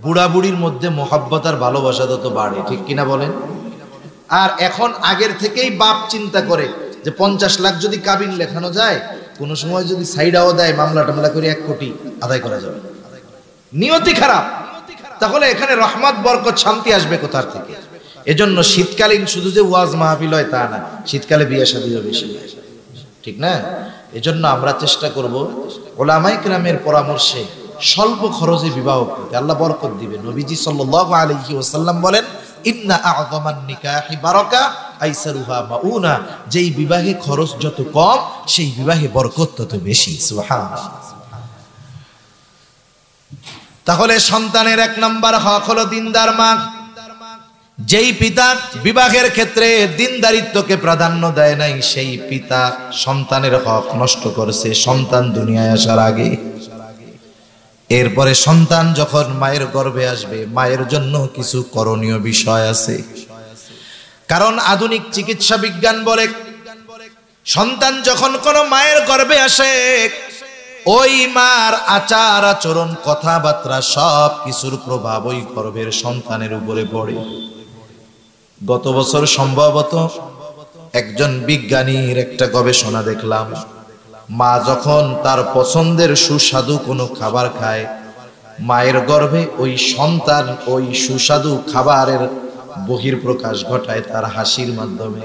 বুড়া বুড়ির মধ্যে মোহাব্বত আর ভালোবাসা তত বাড়ে। ঠিক কিনা বলেন? আর এখন আগের থেকেই বাপ চিন্তা করে যে 50 লাখ যদি কাবিন লেখানো যায়, কোন সময় যদি সাইডাও দেয়, মামলা টামলা করে 1 কোটি আদায় করা যাবে। নিয়তি খারাপ, তাহলে এখানে রহমত, বরকত, শান্তি আসবে কোথার থেকে? এজন্য শীতকালীন শুধু যে ওয়াজ মাহফিল হয় তা না, শীতকালে বিয়ে শাদীও বেশি হয়, ঠিক না? এজন্য আমরা চেষ্টা করব উলামায়ে কেরামের পরামর্শে স্বল্প খরচে বিবাহ করতে, আল্লাহ বরকত দিবে। নবীজি সাল্লাল্লাহু আলাইহি ওয়াসাল্লাম বলেন, ইন্না আ'যামান নিকাহি বারাকা আইসারুহা মাউনা, যেই বিবাহে খরচ যত কম সেই বিবাহে বরকত তত বেশি। সুবহানাল্লাহ। তাহলে সন্তানের 1 নাম্বার হক হলো দিনদার মা। যেই পিতা বিবাহের ক্ষেত্রে দিনদারিত্বকে প্রাধান্য দেয় নাই, সেই পিতা সন্তানের হক নষ্ট করেছে সন্তান দুনিয়ায় আসার আগে। এরপরে সন্তান যখন মায়ের গর্ভে আসবে, মায়ের জন্য কিছু করণীয় বিষয় আছে। কারণ আধুনিক চিকিৎসা বিজ্ঞান বলে, সন্তান যখন কোনো মায়ের গর্ভে আসে, ওই মার আচার আচরণ, কথাবার্তা সব কিছুর প্রভাব ওই গর্ভের সন্তানের উপরে পড়ে। গত বছর সম্ভবত একজন বিজ্ঞানীর একটা গবেষণা দেখলাম, মা যখন তার পছন্দের সুস্বাদু কোনো খাবার খায়, মায়ের গর্ভে ওই সন্তান ওই সুস্বাদু খাবারের বহির্প্রকাশ ঘটায় তার হাসির মাধ্যমে।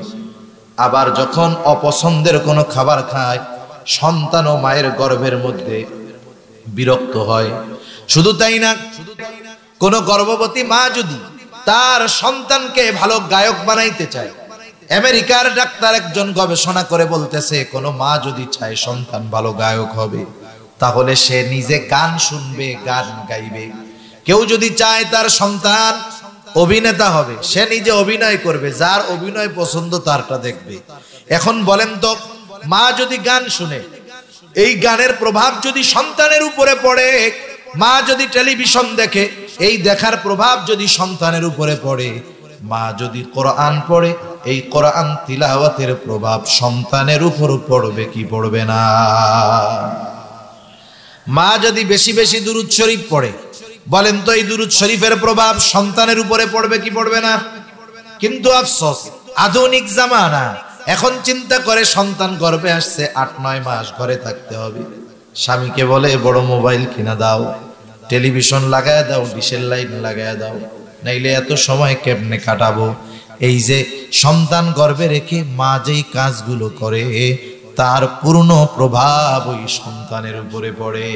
আবার যখন অপছন্দের কোনো খাবার খায়, সন্তান ও মায়ের গর্ভের মধ্যে বিরক্ত হয়। শুধু তাই না, কোন গর্ভবতী মা যদি তার সন্তানকে ভালো গায়ক বানাইতে চায়, আমেরিকার ডাক্তার একজন গবেষণা করে বলতেছে, কোন মা যদি চায় সন্তান ভালো গায়ক হবে, তাহলে সে নিজে গান শুনবে, গান গাইবে। কেউ যদি চায় তার সন্তান অভিনেতা হবে, সে নিজে অভিনয় করবে, যার অভিনয় পছন্দ তারটা দেখবে। এখন বলেন তো, মা যদি গান শুনে, এই গানের প্রভাব যদি সন্তানের উপরে পড়ে, মা যদি টেলিভিশন দেখে, এই দেখার প্রভাব যদি সন্তানের উপরে পড়ে, মা যদি কোরআন পড়ে, এই কোরআন তিলাওয়াতের প্রভাব সন্তানের উপর পড়বে কি পড়বে না? মা যদি বেশি বেশি দুরূদ শরীফ পড়ে, বলেন তো এই দুরূদ শরীফের প্রভাব সন্তানের উপরে পড়বে কি পড়বে না? কিন্তু আফসোস, আধুনিক জামানা, এখন চিন্তা করে সন্তান গর্ভে আসছে, 8-9 মাস ঘরে থাকতে হবে, স্বামীকে বলে বড় মোবাইল কিনা দাও, টেলিভিশন লাগায় দাও, ডিশের লাইট লাগায় দাও, নাইলে এত সময় কেমনে কাটাবো। এই যে সন্তান গর্ভে রেখে মা যেই কাজগুলো করে, তার পূর্ণ প্রভাব ওই সন্তানের উপরে পড়ে।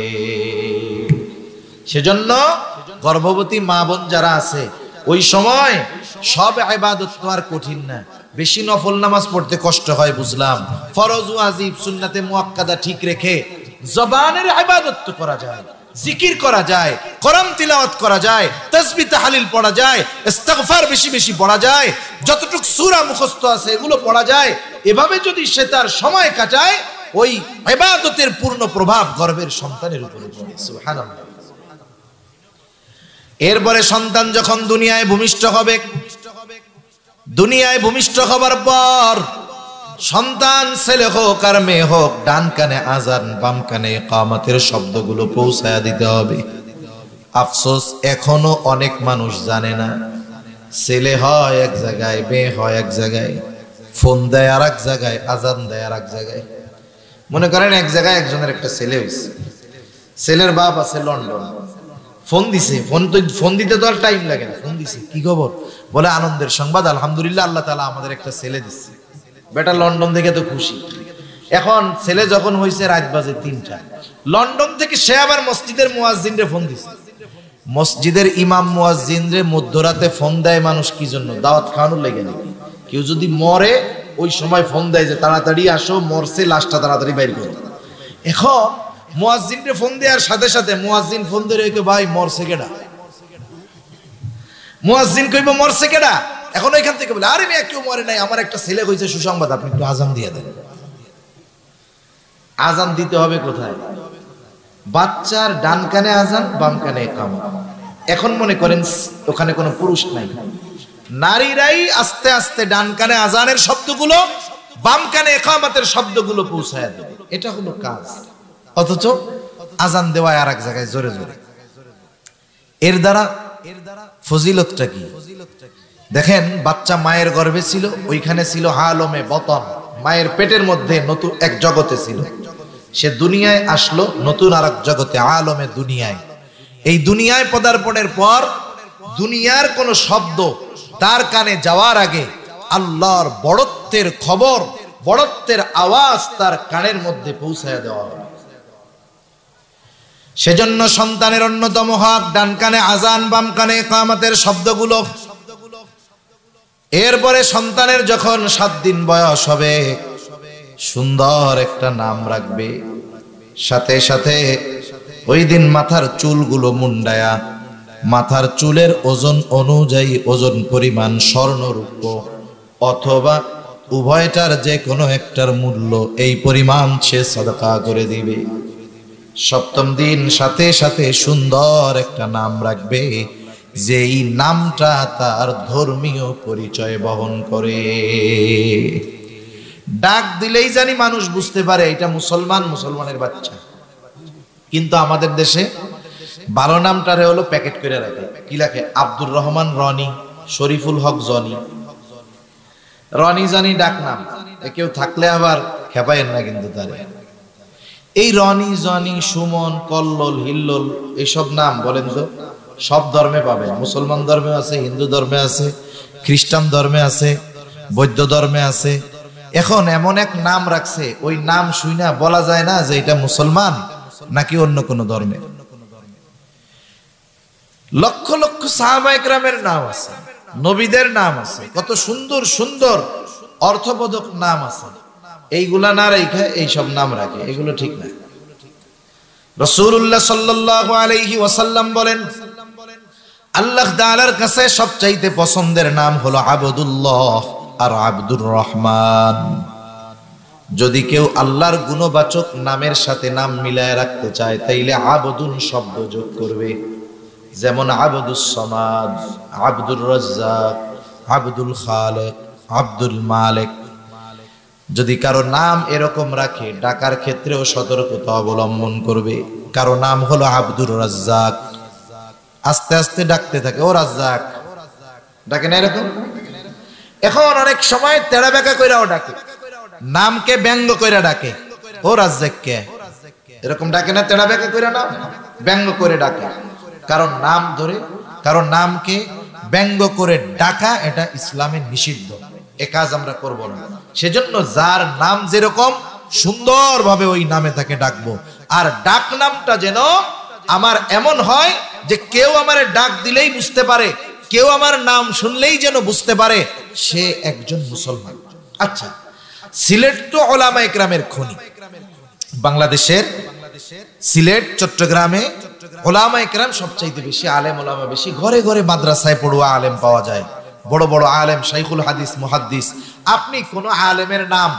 সেজন্য গর্ভবতী মা বোন যারা আছে, ওই সময় সব ইবাদত তো আর কঠিন না, বেশি নফল নামাজ পড়তে কষ্ট হয় বুঝলাম, ফরজ ওয়াজিব সুন্নাতে মুআক্কাদা ঠিক রেখে জবানের ইবাদত তো করা যায়, জিকির করা যায়, কোরআন তিলাওয়াত করা যায়, তাসবিহ তাহলিল পড়া যায়, ইস্তিগফার বেশি বেশি পড়া যায়, যতটুক সূরা মুখস্থ আছে এগুলো পড়া যায়। এভাবে যদি সে তার সময় কাটায়, ওই ইবাদতের পূর্ণ প্রভাব গর্ভের সন্তানের উপরে পড়ে। সুবহানাল্লাহ। এরপরে সন্তান যখন দুনিয়ায় ভূমিষ্ঠ হবে, দুনিয়ায় ভূমিষ্ঠ হবার পর সন্তান ছেলে হোক আর মেয়ে হোক, ডান কানে আজান, বাম কানে ইকামতের শব্দগুলো পৌঁছায়া দিতে হবে। আফসোস, এখনো অনেক মানুষ জানে না, ছেলে হয় এক জায়গায়, মেয়ে হয় এক জায়গায়, ফোন দেয় আর এক জায়গায়, আজান দেয় আর এক জায়গায়। মনে করেন এক জায়গায় একজনের একটা ছেলে হয়েছে, ছেলের বাপ আছে লন্ডন, ফোন দিছে, ফোন দিতে তো আর টাইম লাগে না, ফোন দিছে, কি খবর? বলে আনন্দের সংবাদ, আলহামদুলিল্লাহ, আল্লাহ তাআলা আমাদের একটা ছেলে দিচ্ছে। বেটা লন্ডন থেকে তো খুশি। এখন ছেলে যখন হয়েছে রাত বাজে 3টা, লন্ডন থেকে সে আবার মসজিদের মুয়াজ্জিনরে ফোন দিছে। মসজিদের ইমাম মুয়াজ্জিনরে মধ্যরাতে ফোন দেয় মানুষ কি জন্য? দাওয়াত খাওয়ানোর লেগে নাকি? কেউ যদি মরে ওই সময় ফোন দেয় যে তাড়াতাড়ি আসো, মরছে, লাশটা তাড়াতাড়ি বাইর করো। এখন মুয়াজ্জিনরে ফোন দেওয়ার সাথে সাথে মুয়াজ্জিন ফোন ধরে কই, ভাই মরছে কেডা? মুয়াজ্জিন কইব মরছে কেডা? এখন এখান থেকে বলে, আরে মেয়ে কেউ মরে নাই, আমার একটা ছেলে হয়েছে, সুসংবাদ, আপনি একটু আজান দিয়ে দেন। আজান দিতে হবে কোথায়? বাচ্চার ডান কানে আজান, বাম কানে ইকামত। এখন মনে করেন ওখানে কোনো পুরুষ নাই, নারীরাই আস্তে আস্তে ডান কানে আজানের শব্দগুলো, বাম কানে ইকামতের শব্দগুলো পৌঁছায় দেবে, এটা হলো কাজ। অথচ আজান দেওয়ায় আর এক জায়গায় জোরে জোরে। এর দ্বারা ফজিলতটা কি দেখেন? বাচ্চা মায়ের গর্ভে ছিল, ওইখানে ছিল আলমে বতন, মায়ের পেটের মধ্যে নতুন এক জগতে ছিল, সে দুনিয়ায় আসলো নতুন আর এক জগতে, আলমে দুনিয়ায়। এই দুনিয়ায় পদার্পণের পর দুনিয়ার কোন শব্দ তার কানে যাওয়ার আগে আল্লাহর বড়ত্বের খবর, বড়ত্বের আওয়াজ তার কানের মধ্যে পৌঁছায় দেওয়া হবে। সেজন্য সন্তানের অন্যতম হক ডান কানে আজান, বাম কানে ইকামতের শব্দগুলো। এরপরে সন্তানের যখন 7 দিন বয়স হবে, সুন্দর একটা নাম রাখবে, সাথে সাথে ওই দিন মাথার চুলগুলো মুন্ডায়া, মাথার চুলের ওজন অনুযায়ী ওজন পরিমাণ স্বর্ণরূপ অথবা উভয়টার যে কোনো একটার মূল্য এই পরিমাণ সে সাদকা করে দিবে। 7ম দিন সাথে সাথে সুন্দর একটা নাম রাখবে, যেই নামটা তার ধর্মীয় পরিচয় বহন করে। ডাক দিলেই জানি মানুষ বুঝতে পারে এটা মুসলমান, মুসলমানের বাচ্চা। কিন্তু আমাদের দেশে ভালো নামটারে হলো প্যাকেট করে রাখে। কি রাখে? আব্দুর রহমান রনি, শরীফুল হক জনি। রনি জনি ডাক নাম, কেউ থাকলে আবার খেপায়েন না কিন্তু তারে। এই রনি, জনি, সুমন, কল্লোল, হিল্লোল এসব নাম বলেন তো সব ধর্মে পাবেন, মুসলমান ধর্মে আছে, হিন্দু ধর্মে আছে, খ্রিস্টান ধর্মে আছে, বৌদ্ধ ধর্মে আছে। এখন এমন এক নাম রাখছে, ওই নাম শুইনা বলা যায় না যে এটা মুসলমান নাকি অন্য কোন ধর্মে। লক্ষ লক্ষ সাহাবায়ে কেরামের নাম আছে, নবীদের নাম আছে, কত সুন্দর সুন্দর অর্থবোধক নাম আছে। এইগুলা না রেখে এইসব নাম রাখে, এগুলো ঠিক না। রাসূলুল্লাহ সাল্লাল্লাহু আলাইহি ওয়াসাল্লাম বলেন, আল্লাহ তাআলার কাছে সবচাইতে পছন্দের নাম হলো আবদুল্লাহ আর আব্দুর রহমান। যদি কেউ আল্লাহর গুণবাচক নামের সাথে নাম মিলায় রাখতে চায় তাইলে আবদুন শব্দ যোগ করবে। যেমন আবদুস সামাদ, আব্দুর রাজ্জাক, আব্দুল খালিক, আব্দুল মালিক। যদি কারো নাম এরকম রাখে ডাকার ক্ষেত্রেও সতর্কতা অবলম্বন করবে। কারো নাম হলো আব্দুর রাজ্জাক, আস্তে আস্তে ডাকতে থাকে, ও রাজ্জাক, ডাকে না এরকম। এখন অনেক সময় তেড়া বেঁকা কইরাও ডাকে, নামকে ব্যঙ্গ কইরা ডাকে, ও রাজ্জাক কে, এরকম ডাকে না, তেড়া বেঁকা কইরা না, ব্যঙ্গ করে ডাকে। কারণ নাম ধরে কারণ নামকে ব্যঙ্গ করে ডাকা এটা ইসলামে নিষিদ্ধ, এ কাজ আমরা করব না। সেজন্য যার নাম যেরকম সুন্দরভাবে ওই নামে তাকে ডাকবো। আর ডাক নামটা যেন আমার এমন হয় যে কেউ আমারে ডাক দিলেই বুঝতে পারে, কেউ আমার নাম শুনলেই যেন বুঝতে পারে সে একজন মুসলমান। আচ্ছা, সিলেট তো উলামায়ে কেরামের খনি। বাংলাদেশের সিলেট, চট্টগ্রামে উলামায়ে কেরাম সবচাইতে বেশি, আলেম ওলামা বেশি। ঘরে ঘরে মাদ্রাসায় পড়ুয়া আলেম পাওয়া যায়, বড় বড় আলেম, শাইখুল হাদিস, মুহাদ্দিস। আপনি কোন আলেমের নাম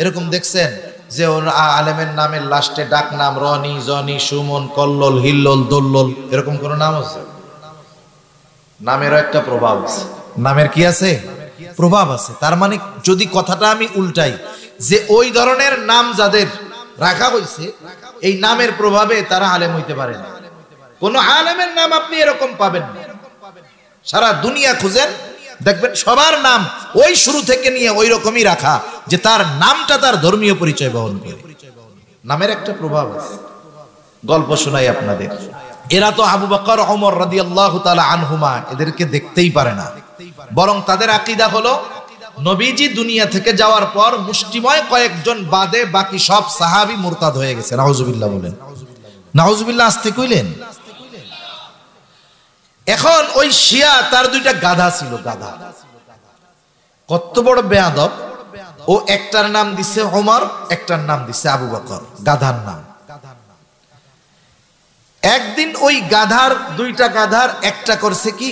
এরকম দেখছেন যে ওর আলেমের নামের লাস্টে ডাক নাম রনি, জনি, সুমন, কল্লোল, হিল্লোল, দোল্লোল, এরকম কোন নাম আছে? নামেরও একটা প্রভাব আছে। নামের কি আছে? প্রভাব আছে। তার মানে যদি কথাটা আমি উল্টাই, যে ওই ধরনের নাম যাদের রাখা হয়েছে এই নামের প্রভাবে তারা আলেম হইতে পারে না। কোন আলেমের নাম আপনি এরকম পাবেন না। সারা দুনিয়া খুঁজেন, দেখবেন সবার নাম ওই শুরু থেকে নিয়ে ওই রকমই রাখা, যে তার নামটা তার ধর্মীয় পরিচয় বহন করে। নামের একটা প্রভাব আছে। গল্প শোনাই আপনাদের। এরা তো আবু বকর, ওমর রাদিয়াল্লাহু তাআলা আনহুমা এদেরকে দেখতেই পারে না, বরং তাদের আকীদা হলো নবীজি দুনিয়া থেকে যাওয়ার পর মুষ্টিময় কয়েকজন বাদে বাকি সব সাহাবী মুরতাদ হয়ে গেছে। নাউজুবিল্লাহ বলেন, নাউজুবিল্লাহ আস্তে কইলেন। এখন ওই শিয়া, তার দুইটা গাধা ছিল, গাধা। কত বড় বেয়াদব! ও একটার নাম দিছে ওমর, একটার নাম দিছে আবু বকর, গাধার নাম। একদিন ওই গাধার, দুইটা গাধার একটা করছে কি,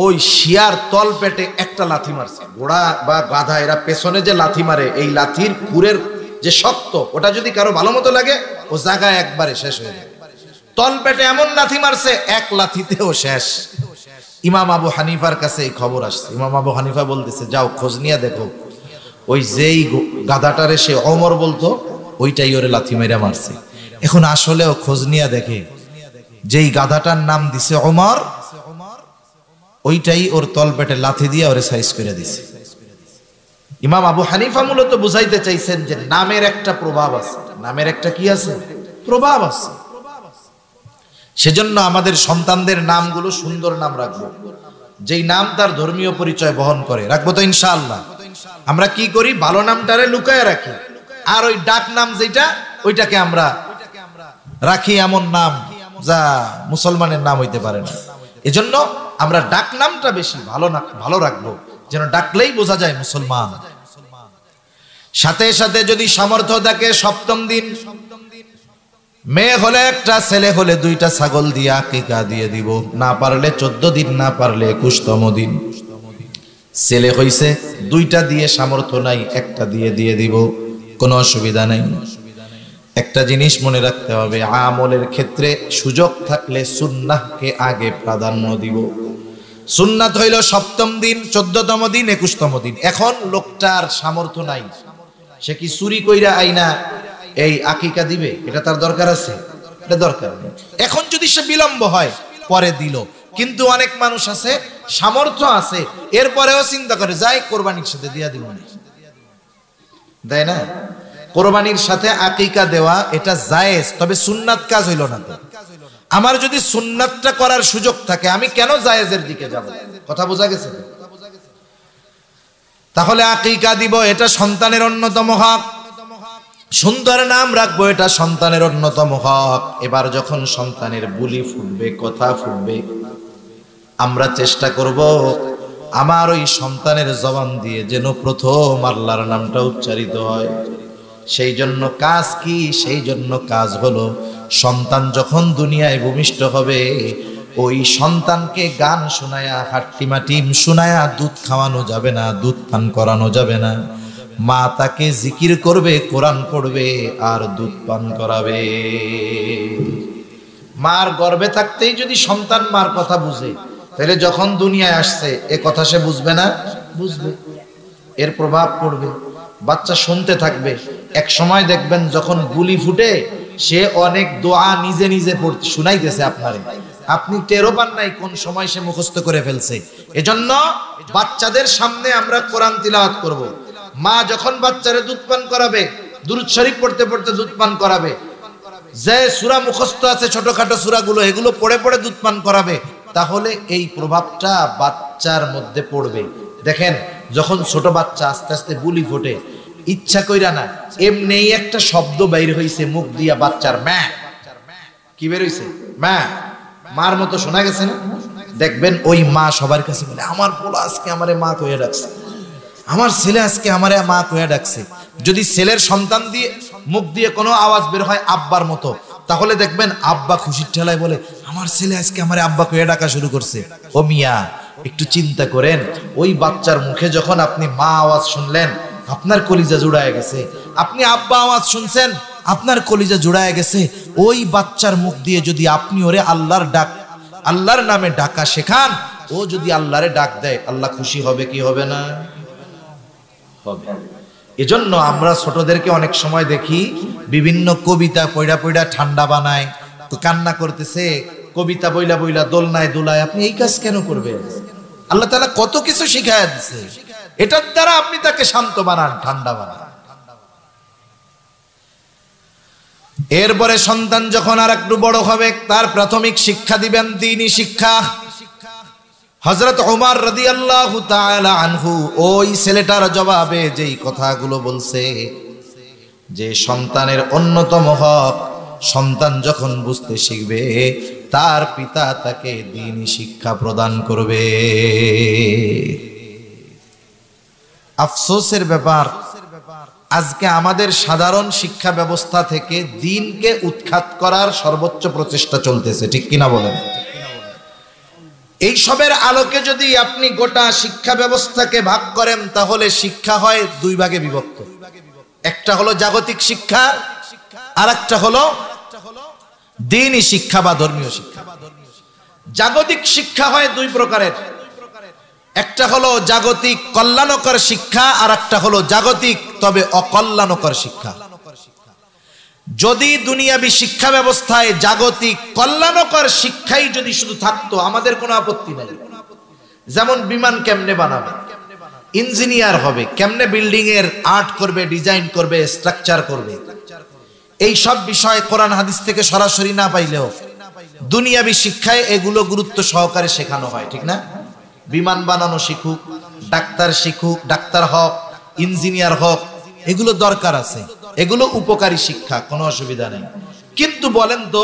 ওই শিয়ার তল পেটে একটা লাথি মারছে। ঘোড়া বা গাধা এরা পেছনে যে লাথি মারে, এই লাথির পুরের যে শক্ত, ওটা যদি কারো ভালো মতো লাগে ও জায়গায় একবারে শেষ হয়ে যায়। তল পেটে এমন লাথি মারছে, এক লাথিতেও শেষ। ইমাম আবু হানিফার কাছে এই খবর আসছে। ইমাম আবু হানিফা বলতেছে, যাও খোঁজ নিয়ে দেখো, ওই যেই গাধাটারে সে ওমর বলতো ওইটাই ওরে লাথি মেরে মারছে। এখন আসলেও খোঁজ নিয়ে দেখে যেই গাধাটার নাম দিছে ওমর, ওইটাই ওর তল পেটে লাথি দিয়ে ওরে সাইজ করে দিছে। ইমাম আবু হানিফা মূলত বুঝাইতে চাইছেন যে নামের একটা প্রভাব আছে। নামের একটা কি আছে? প্রভাব আছে। সেজন্য আমাদের সন্তানদের নামগুলো সুন্দর নাম রাখবো, যেই নাম তার ধর্মীয় পরিচয় বহন করে, রাখবো তো ইনশাআল্লাহ। আমরা কি করি, ভালো নামটারে লুকায় রাখি, আর ওই ডাক নাম যেটা ওইটাকে আমরা রাখি এমন নাম যা মুসলমানের নাম হইতে পারে না। এজন্য আমরা ডাক নামটা বেশি ভালো রাখবো, যেন ডাকলেই বোঝা যায় মুসলমান। সাথে সাথে যদি সামর্থ্য থাকে, সপ্তম দিন মেয়ে হলে একটা, ছেলে হলে দুইটা ছাগল দিয়ে আকিকা দিয়ে দিব। না পারলে 14 দিন, না পারলে 21তম দিন। ছেলে হইছে, দুইটা দিয়ে সামর্থ্য নাই, একটা দিয়ে দিব, কোনো অসুবিধা নাই। একটা জিনিস মনে রাখতে হবে, আমলের ক্ষেত্রে সুযোগ থাকলে সুন্নাহকে আগে প্রাধান্য দিব। সুন্নাত হইল সপ্তম দিন, 14তম দিন, 21তম দিন। এখন লোকটার সামর্থ্য নাই, সে কি চুরি কইরা আইনা এই আকিকা দিবে? এটা তার দরকার আছে? এটা দরকার নেই। এখন যদি সে বিলম্ব হয় পরে দিল, কিন্তু অনেক মানুষ আছে সামর্থ্য আছে, এরপরেও চিন্তা করে যাই কোরবানির সাথে দিয়া দিব, দেয় না। কোরবানির সাথে আকিকা দেওয়া এটা জায়েজ, তবে সুন্নাত কাজ হইল না। তো আমার যদি সুন্নাতটা করার সুযোগ থাকে আমি কেন জায়েজের দিকে যাব? কথা বোঝা গেছে? তাহলে আকিকা দিব, এটা সন্তানের অন্যতম হক। সুন্দর নাম রাখবো, এটা সন্তানের অন্যতম হক। এবার যখন সন্তানের বুলি ফুটবে, কথা ফুটবে, আমরা চেষ্টা করব আমার ওই সন্তানের জবান দিয়ে যেন প্রথম আল্লাহর নামটা উচ্চারিত হয়। সেই জন্য কাজ কি? সেই জন্য কাজ হলো সন্তান যখন দুনিয়ায় ভূমিষ্ঠ হবে ওই সন্তানকে গান শোনায়া, হাট্টিমাটিম শোনায়া দুধ খাওয়ানো যাবে না, দুধ পান করানো যাবে না। মা তাকে জিকির করবে, কোরআন পড়বে আর দুধ পান করাবে। মার গর্ভে থাকতেই যদি সন্তান মার কথা বুঝে, তাহলে যখন দুনিয়ায় আসছে এ কথা সে বুঝবে না? বুঝবে, এর প্রভাব পড়বে। বাচ্চা শুনতে থাকবে, এক সময় দেখবেন যখন বুলি ফুটে সে অনেক দোয়া নিজে নিজে পড়তে শুনাইতেছে আপনারে, আপনি টেরও পান নাই কোন সময় সে মুখস্থ করে ফেলছে। এজন্য বাচ্চাদের সামনে আমরা কোরআন তিলাওয়াত করব। মা যখন বাচ্চারে দুধ পান করাবে, দুরূদ শরীফ পড়তে পড়তে দুধ পান করাবে, যে সূরা মুখস্থ আছে ছোটখাটো সূরাগুলো, এগুলো পড়ে পড়ে দুধ পান করাবে, তাহলে এই প্রভাবটা বাচ্চার মধ্যে পড়বে। দেখেন যখন ছোট বাচ্চা আস্তে আস্তে বুলি ফোটে, ইচ্ছা কইরা না, এমনিই একটা শব্দ বাইর হইছে মুখ দিয়া বাচ্চার, মা। কি বের হইছে? মা। মার মতো শোনা গেছে না? দেখবেন ওই মা সবার কাছে বলে, আমার পোলা আজকে আমারে মা কইয়া ডাকছে, আমার ছেলে আজকে আমারে মা কইয়া ডাকছে। যদি ছেলের সন্তান দিয়ে মুখ দিয়ে কোনো আওয়াজ বের হয় আব্বার মতো, তাহলে দেখবেন আব্বা খুশির ঠেলায় বলে, আমার ছেলে আজকে আমারে আব্বা কইয়া ডাকা শুরু করছে। ও মিয়া, একটু চিন্তা করেন, ওই বাচ্চার মুখে যখন আপনি মা আওয়াজ শুনলেন আপনার কলিজা জুড়ায় গেছে, আপনি আব্বা আওয়াজ শুনছেন আপনার কলিজা জুড়ায় গেছে। ওই বাচ্চার মুখ দিয়ে যদি আপনি ওরে আল্লাহর ডাক, আল্লাহর নামে ডাকা শেখান, ও যদি আল্লাহরে ডাক দেয়, আল্লাহ খুশি হবে কি হবে না? হবে। এজন্য আমরা ছোটদেরকে অনেক সময় দেখি বিভিন্ন কবিতা পয়ড়া পয়ড়া ঠান্ডা বানায়, তো কান্না করতেছে, কবিতা বইলা বইলা দোলনায় দোলায়। আপনি এই কাজ কেন করবেন? আল্লাহ তাআলা কত কিছু শিখায়া দিচ্ছে, এটার দ্বারা আপনি তাকে শান্ত বানান, ঠান্ডা বানান। এরপরে সন্তান যখন আর একটু বড় হবে, তার প্রাথমিক শিক্ষা দিবেন দ্বীনি শিক্ষা। হযরত ওমর রাদিয়াল্লাহু তাআলা আনহু ওই ছেলেটার জবাবে যেই কথাগুলো বলছে, যে সন্তানের অন্যতম হক, সন্তান যখন বুঝতে শিখবে তার পিতা তাকে দ্বীনি শিক্ষা প্রদান করবে। আফসোসের ব্যাপার, আজকে আমাদের সাধারণ শিক্ষা ব্যবস্থা থেকে দ্বীনকে উৎখাত করার সর্বোচ্চ প্রচেষ্টা চলতেছে, ঠিক কিনা বলেন? এই সবের আলোকে যদি আপনি গোটা শিক্ষা ব্যবস্থাকে ভাগ করেন, তাহলে শিক্ষা হয় দুই ভাগে বিভক্ত। একটা হলো জাগতিক শিক্ষা, আর একটা হলো দ্বীনি শিক্ষা বা ধর্মীয় শিক্ষা। জাগতিক শিক্ষা হয় দুই প্রকারের, একটা হলো জাগতিক কল্যাণকর শিক্ষা, আর একটা হলো জাগতিক তবে অকল্যাণকর শিক্ষা। যদি দুনিয়াবি শিক্ষা ব্যবস্থায় জাগতিক কল্যাণকর শিক্ষাই যদি শুধু থাকতো, আমাদের কোনো আপত্তি নাই। যেমন বিমান কেমনে বানাবে, ইঞ্জিনিয়ার হবে, কেমনে বিল্ডিং এর আর্ট করবে, ডিজাইন করবে, স্ট্রাকচার করবে, এই সব বিষয় কোরআন হাদিস থেকে সরাসরি না পাইলেও দুনিয়াবি শিক্ষায় এগুলো গুরুত্ব সহকারে শেখানো হয়, ঠিক না? বিমান বানানো শিখুক, ডাক্তার শিখুক, ডাক্তার হোক, ইঞ্জিনিয়ার হোক, এগুলো দরকার আছে, এগুলো উপকারী শিক্ষা, কোনো অসুবিধা নেই। কিন্তু বলেন তো,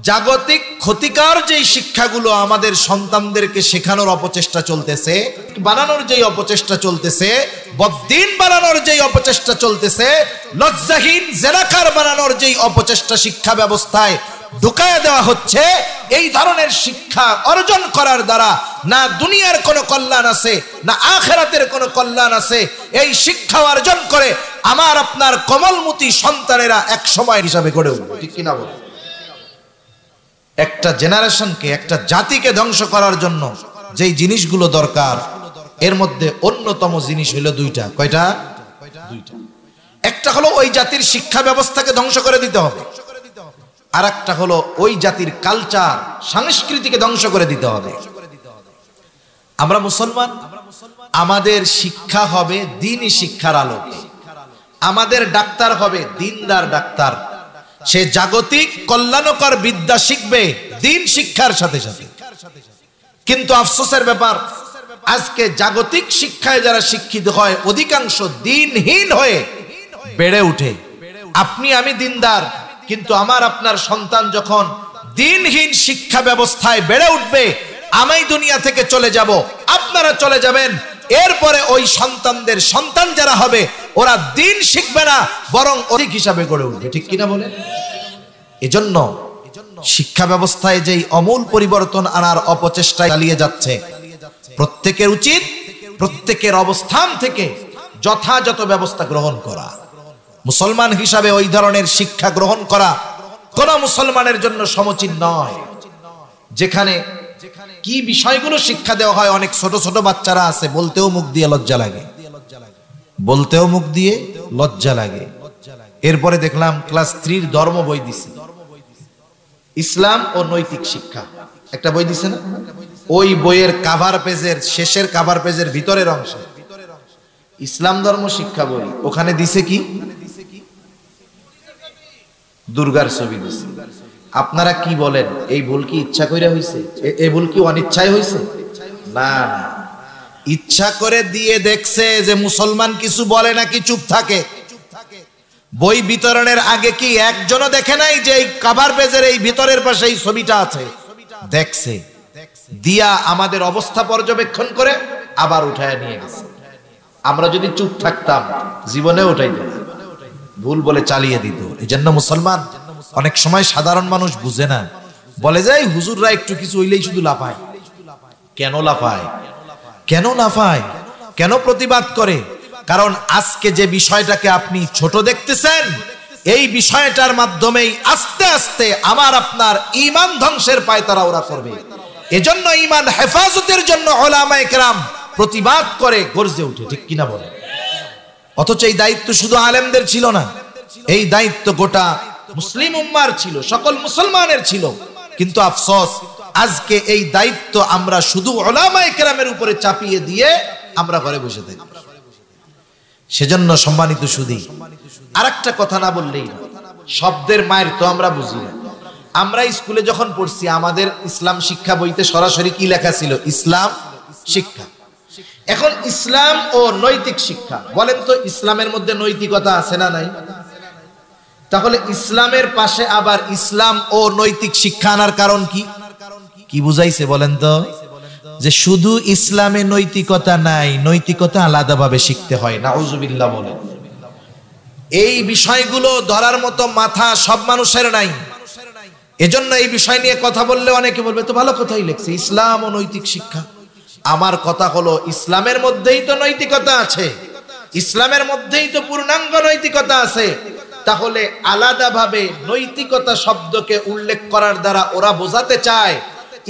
জাগতিক ক্ষতিকর যেই শিক্ষাগুলো আমাদের সন্তানদেরকে শেখানোর অপচেষ্টা চলতেছে, বানানোর যেই অপচেষ্টা চলতেছে, বদ্দিন বানানোর যেই অপচেষ্টা চলতেছে, লজ্জাহীন জেনাকার বানানোর যেই অপচেষ্টা শিক্ষা ব্যবস্থায় ঢুকায়া দেওয়া হচ্ছে, এই ধরনের শিক্ষা অর্জন করার দ্বারা না দুনিয়ার কোনো কল্যাণ আছে, না আখিরাতের কোনো কল্যাণ আছে। এই শিক্ষা অর্জন করে আমার আপনার কোমলমতি সন্তানেরা এক সময় হিসাবে গড়ে উঠবে, ঠিক কিনা বলে? একটা জেনারেশনকে, একটা জাতিকে ধ্বংস করার জন্য যেই জিনিসগুলো দরকার, এর মধ্যে অন্যতম জিনিস হলো দুইটা। কয়টা? দুইটা। একটা হলো ওই জাতির শিক্ষা ব্যবস্থাকে ধ্বংস করে দিতে হবে, আর একটা হলো ওই জাতির কালচার, সংস্কৃতিকে ধ্বংস করে দিতে হবে। আমরা মুসলমান, আমাদের শিক্ষা হবে দ্বীনি শিক্ষার আলোকে। আমাদের ডাক্তার হবে দিনদার ডাক্তার, সে জাগতিক কল্যাণকর বিদ্যা শিখবে দ্বীন শিক্ষার সাথে সাথে। কিন্তু আফসোসের ব্যাপার, আজকে জাগতিক শিক্ষায় যারা শিক্ষিত হয় অধিকাংশ দ্বীনহীন হয়ে বেড়ে উঠে। আপনি আমি দিনদার, কিন্তু আমার আপনার সন্তান যখন দ্বীনহীন শিক্ষা ব্যবস্থায় বেড়ে উঠবে, আমি দুনিয়া থেকে চলে যাব, আপনারা চলে যাবেন, এরপরে ওই সন্তানদের সন্তান যারা হবে ওরা দ্বীন শিখবে না, বরং অধিক হিসাবে গড়ে উঠবে। ঠিক কিনা বলেন? এজন্য শিক্ষা ব্যবস্থায় যেই অমূল পরিবর্তন আনার অপচেষ্টা চালিয়ে যাচ্ছে, প্রত্যেকের উচিত প্রত্যেকের অবস্থান থেকে যথাযথ ব্যবস্থা গ্রহণ করা। মুসলমান হিসাবে ওই ধরনের শিক্ষা গ্রহণ করা কোন মুসলমানের জন্য সমীচীন নয়, যেখানে কি বিষয়গুলো শিক্ষা দেওয়া হয়। অনেক ছোট ছোট বাচ্চারা আছে, বলতেও মুখ দিয়ে লজ্জা লাগে, বলতেও মুখ দিয়ে লজ্জা লাগে। এরপরে দেখলাম ক্লাস 3 ধর্ম বই দিছে, ইসলাম ও নৈতিক শিক্ষা একটা বই দিছে না? ওই বইয়ের কাভার পেজের শেষের কাভার পেজের ভিতরের অংশে ইসলাম ধর্ম শিক্ষা বই, ওখানে দিছে কি? দুর্গার ছবি দিছে। আপনারা কি বলেন, এই ভুল কি ইচ্ছা করে হইছে? এই ভুল কি অনিচ্ছায় হইছে? না, ইচ্ছা করে দিয়ে দেখছে যে মুসলমান কিছু বলে নাকি চুপ থাকে। বই বিতরণের আগে কি একজনও দেখে নাই যে এই কভার পেজের এই ভিতরের পাশে এই ছবিটা আছে? দেখছে, দিয়া আমাদের অবস্থা পর্যবেক্ষণ করে আবার উঠায় নিয়ে গেছে। আমরা যদি চুপ থাকতাম জীবনে উঠাই দিত, ভুল বলে চালিয়ে দিত। এই জন্য মুসলমান অনেক সময় সাধারণ মানুষ বুঝে না, বলে যায় হুজুররা একটু কিছু হইলেই শুধু লাফায়। কেন লাফায়? কেন লাফায়? কেন প্রতিবাদ করে? কারণ আজকে যে বিষয়টাকে আপনি ছোট দেখতেছেন, এই বিষয়টার মাধ্যমেই আস্তে আস্তে আমার আপনার ঈমান ধ্বংসের পায়তারা ওরা করবে। এজন্য ঈমান হেফাজতের জন্য উলামায়ে কেরাম প্রতিবাদ করে গর্জে ওঠে। ঠিক কিনা বলে? অথচ এই দায়িত্ব শুধু আলেমদের ছিল না, এই দায়িত্ব গোটা মুসলিম উম্মার ছিল, সকল মুসলমানের ছিল। কিন্তু আফসোস, আজকে এই দায়িত্ব আমরা শুধু উলামায়ে কেরামের উপরে চাপিয়ে দিয়ে আমরা ঘরে বসে থাকি। সেজন্য সম্মানিত সুধী, আরেকটা কথা না বললেই না, শব্দের মায়ের তো আমরা বুঝি না। আমরা স্কুলে যখন পড়ছি আমাদের ইসলাম শিক্ষা বইতে সরাসরি কি লেখা ছিল? ইসলাম শিক্ষা। এখন ইসলাম ও নৈতিক শিক্ষা, বলেন তো ইসলামের মধ্যে নৈতিকতা আছে না নাই? তাহলে ইসলামের পাশে আবার ইসলাম ও নৈতিক শিক্ষা আনার কারণ কি? কি বুঝাইছে বলেন তো? যে শুধু ইসলামে নৈতিকতা নাই, নৈতিকতা আলাদাভাবে শিখতে হয়। নাউজুবিল্লাহ বলেন। এই বিষয়গুলো ধরার মতো মাথা সব মানুষের নাই। এজন্য এই বিষয় নিয়ে কথা বললে অনেকে বলবে তো ভালো কথাই লিখছে, ইসলাম ও নৈতিক শিক্ষা। আমার কথা হলো, ইসলামের মধ্যেই তো নৈতিকতা আছে, ইসলামের মধ্যেই তো পূর্ণাঙ্গ নৈতিকতা আছে। তাহলে আলাদাভাবে নৈতিকতা শব্দকে উল্লেখ করার দ্বারা ওরা বোঝাতে চায়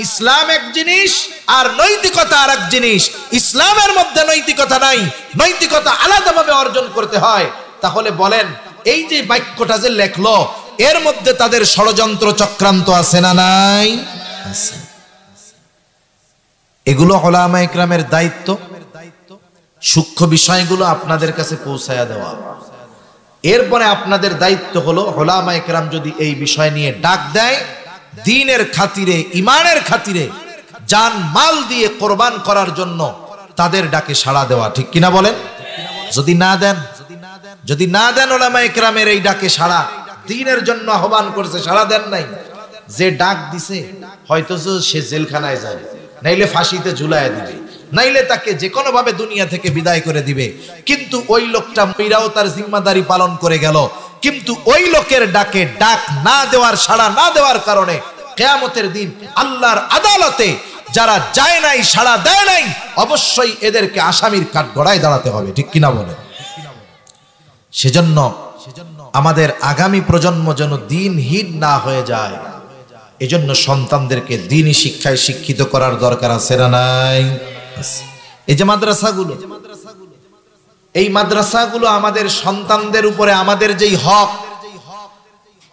ইসলাম এক জিনিস আর নৈতিকতা আর এক জিনিস। ইসলামের মধ্যে নৈতিকতা নাই, নৈতিকতা আলাদাভাবে অর্জন করতে হয়। তাহলে বলেন, এই যে বাক্যটা যে লেখলো, এর মধ্যে তাদের ষড়যন্ত্র চক্রান্ত আছে না নাই? আছে। এগুলো উলামায়ে কেরামের দায়িত্ব, সূক্ষ্ম বিষয়গুলো আপনাদের কাছে পৌঁছায়া দেওয়া। এরপরে আপনাদের দায়িত্ব হলো, উলামায়ে কেরাম যদি এই বিষয় নিয়ে ডাক দেয়, দ্বীনের খাতিরে, ঈমানের খাতিরে জান মাল দিয়ে কোরবান করার জন্য তাদের ডাকে সাড়া দেওয়া। ঠিক কিনা বলেন? যদি না দেন উলামায়ে কেরামের এই ডাকে সাড়া, দ্বীনের জন্য আহ্বান করছে, সাড়া দেন নাই, যে ডাক দিছে হয়তো সে জেলখানায় যাবে, নাইলে ফাঁসিতে ঝুলাইয়া দিবে, নাইলে তাকে যে কোনো ভাবে দুনিয়া থেকে বিদায় করে দিবে। কিন্তু ওই লোকটা মীরাও তার জিম্মাদারি পালন করে গেল। কিন্তু ওই লোকের ডাকে ডাক না দেওয়ার, সাড়া না দেওয়ার কারণে কিয়ামতের দিন আল্লাহর আদালতে যারা যায় নাই, সাড়া দেয় নাই, অবশ্যই এদেরকে আসামির কাঠগড়ায় দাঁড়াতে হবে। ঠিক কিনা বলে? সেজন্য আমাদের আগামী প্রজন্ম যেন দ্বীনহীন না হয়ে যায়, এজন্য সন্তানদেরকে দ্বীনি শিক্ষায় শিক্ষিত করার দরকার আছে না নাই? এই যে মাদ্রাসাগুলো, এই মাদ্রাসাগুলো আমাদের সন্তানদের উপরে আমাদের যেই হক,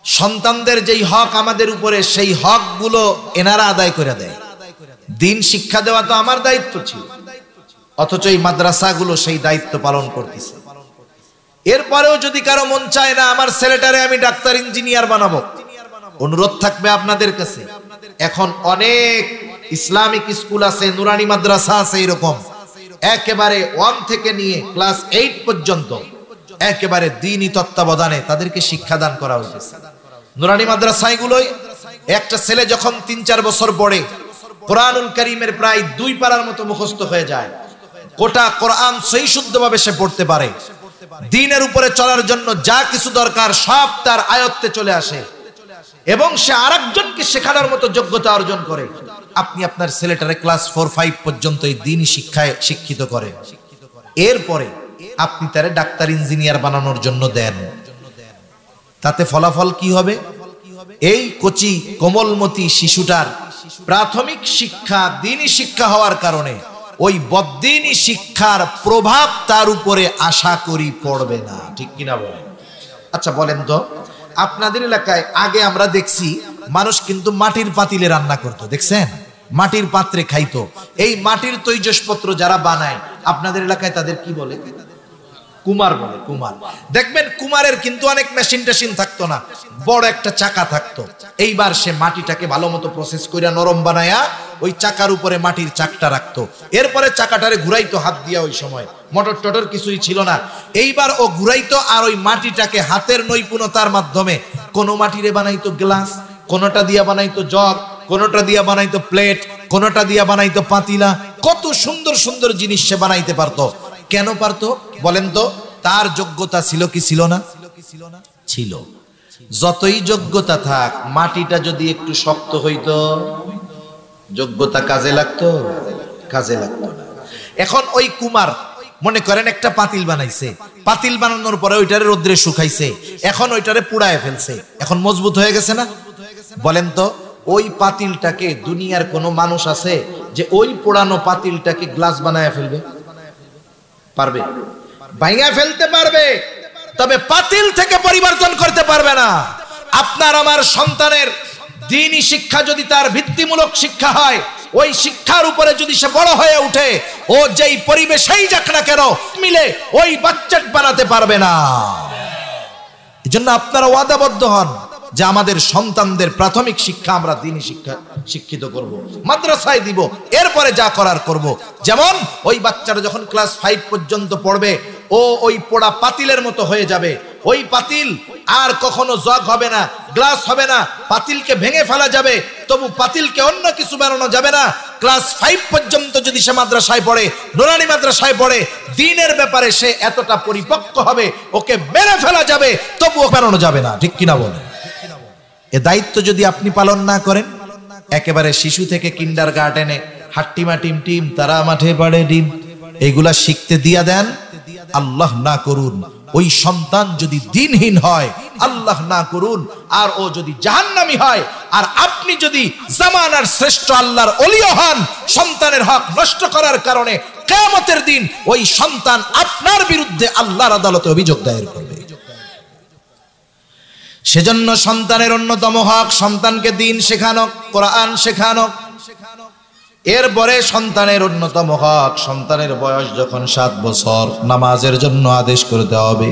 সন্তানদের যেই হক আমাদের উপরে, সেই হকগুলো এনারা আদায় করে দেয়। দ্বীন শিক্ষা দেওয়া তো আমার দায়িত্ব ছিল, অথচ এই মাদ্রাসাগুলো সেই দায়িত্ব পালন করতেছে। এরপরেও যদি কারো মন চায় না আমার ছেলেটারে আমি ডাক্তার ইঞ্জিনিয়ার বানাবো, অনুরোধ থাকবে আপনাদের কাছে, এখন অনেক ইসলামিক স্কুল আছে, নুরানি মাদ্রাসা আছে, এরকম একেবারে 1 থেকে নিয়ে ক্লাস 8 পর্যন্ত একেবারে দ্বীনি তত্ত্বাবধানে তাদেরকে শিক্ষাদান করা হয়েছে। নুরানি মাদ্রাসাগুলোই একটা ছেলে যখন 3-4 বছর পড়ে কোরআনুল কারীমের প্রায় 2 পারার মতো মুখস্থ হয়ে যায়, গোটা কোরআন সহি শুদ্ধভাবে সে পড়তে পারে, দ্বীনের উপরে চলার জন্য যা কিছু দরকার সব তার আয়ত্তে চলে আসে এবং সে আরেকজনকে শেখানোর মতো যোগ্যতা অর্জন করে। আপনি আপনার ছেলেটারে ক্লাস 4-5 পর্যন্ত এই দ্বীনি শিক্ষায় শিক্ষিত করেন, এরপরে আপনি তারে ডাক্তার ইঞ্জিনিয়ার বানানোর জন্য দেন, তাতে ফলাফল কি হবে? এই কচি কোমলমতি শিশুটার প্রাথমিক শিক্ষা দ্বীনি শিক্ষা হওয়ার কারণে ওই বদ্দীনি শিক্ষার প্রভাব তার উপরে আশা করি পড়বে না, ঠিক কিনা বলেন? আচ্ছা বলেন তো, আপনাদের এলাকায় আগে আমরা দেখছি মানুষ কিন্তু মাটির পাতিলে রান্না করতো, দেখছেন? মাটির পাত্রে খাইতো। এই মাটির তৈজসপত্র যারা বানায় আপনাদের এলাকায় তাদের কি বলে? কুমার বলে। কুমার। দেখবেন কুমারের কিন্তু অনেক মেশিন টেশিন থাকতো না, বড় একটা চাকা থাকতো। এইবার সে মাটিটাকে ভালো মতো প্রসেস করে নরম বানায়া ওই চাকার উপরে মাটির চাকটা রাখতো, এরপরে চাকাটারে ঘুরাইতো হাত দিয়া। ওই সময় মোটর টটর কিছুই ছিল না। এইবার ও ঘুরাইতো আর ওই মাটিটাকে হাতের নৈপুণ্যতার মাধ্যমে কোনো মাটিরে বানাইতো গ্লাস, কোনোটা দিয়া বানাইতো জগ, কোনোটা দিয়া বানাইতো প্লেট, কোনোটা দিয়া বানাইতো পাতিলা। কত সুন্দর সুন্দর জিনিস সে বানাইতে পারতো। কেন পারতো বলেন তো? তার যোগ্যতা ছিল কি ছিল না? ছিল। যতই যোগ্যতা থাক, মাটিটা যদি একটু শক্ত হইতো যোগ্যতা কাজে লাগতো? কাজে লাগতো না। এখন ওই কুমার মনে করেন একটা পাতিল বানাইছে, পাতিল বানানোর পরে ওইটারে রোদ্রে শুকাইছে, এখন ওইটারে পুড়ায় ফেলছে, এখন মজবুত হয়ে গেছে না? বলেন তো ওই পাতিলটাকে দুনিয়ার কোনো মানুষ আছে যে ওই পোড়ানো পাতিলটাকে গ্লাস বানায় ফেলবে? পারবে? ভাঙা ফেলতে পারবে, তবে পাতিল থেকে পরিবর্তন করতে পারবে না। আপনার আমার সন্তানের দ্বীনি শিক্ষা যদি তার ভিত্তিমূলক শিক্ষা হয়, ওই শিক্ষার উপরে যদি সে বড় হয়ে উঠে, ও যেই পরিবেশেই যাক না কেন মিলে ওই বাচ্চা বানাতে পারবে না। এজন্য আপনারা ওয়াদাবদ্ধ হন যে আমাদের সন্তানদের প্রাথমিক শিক্ষা আমরা দ্বীনি শিক্ষা শিক্ষিত করব, মাদ্রাসায় দিব, এরপরে যা করার করব। যেমন ওই বাচ্চারা যখন ক্লাস 5 পর্যন্ত পড়বে, ও ওই পোড়া পাতিলের মতো হয়ে যাবে। ওই পাতিল আর কখনো জগ হবে না, গ্লাস হবে না, পাতিলকে ভেঙে ফেলা যাবে, তবু পাতিলকে অন্য কিছু বানানো যাবে না। ক্লাস 5 পর্যন্ত যদি সে মাদ্রাসায় পড়ে, নুরানি মাদ্রাসায় পড়ে, দ্বীনের ব্যাপারে সে এতটা পরিপক্ক হবে, ওকে মেরে ফেলা যাবে, তবুও বানানো যাবে না, ঠিক কিনা বলেন? এ দায়িত্ব যদি আপনি পালন না করেন, একেবারে শিশু থেকে কিন্ডার গার্ডেনে হাট্টিমা টিম টিম তারা মাঠে পাড়ে ডিম, এগুলা শিখতে দিয়া দেন, আল্লাহ না করুন ওই সন্তান যদি দ্বীনহীন হয়, আল্লাহ না করুন, আর ও যদি জাহান্নামী হয়, আর আপনি যদি জামানার শ্রেষ্ঠ আল্লাহর ওলিও হন, সন্তানের হক নষ্ট করার কারণে কিয়ামতের দিন ওই সন্তান আপনার বিরুদ্ধে আল্লাহর আদালতে অভিযোগ দায়ের করবে। সেজন্য সন্তানের অন্যতম হক সন্তানকে দ্বীন শেখানো, কোরআন শেখানো। এরপরে সন্তানের অন্যতম হক, সন্তানের বয়স যখন 7 বছর নামাজের জন্য আদেশ করতে হবে।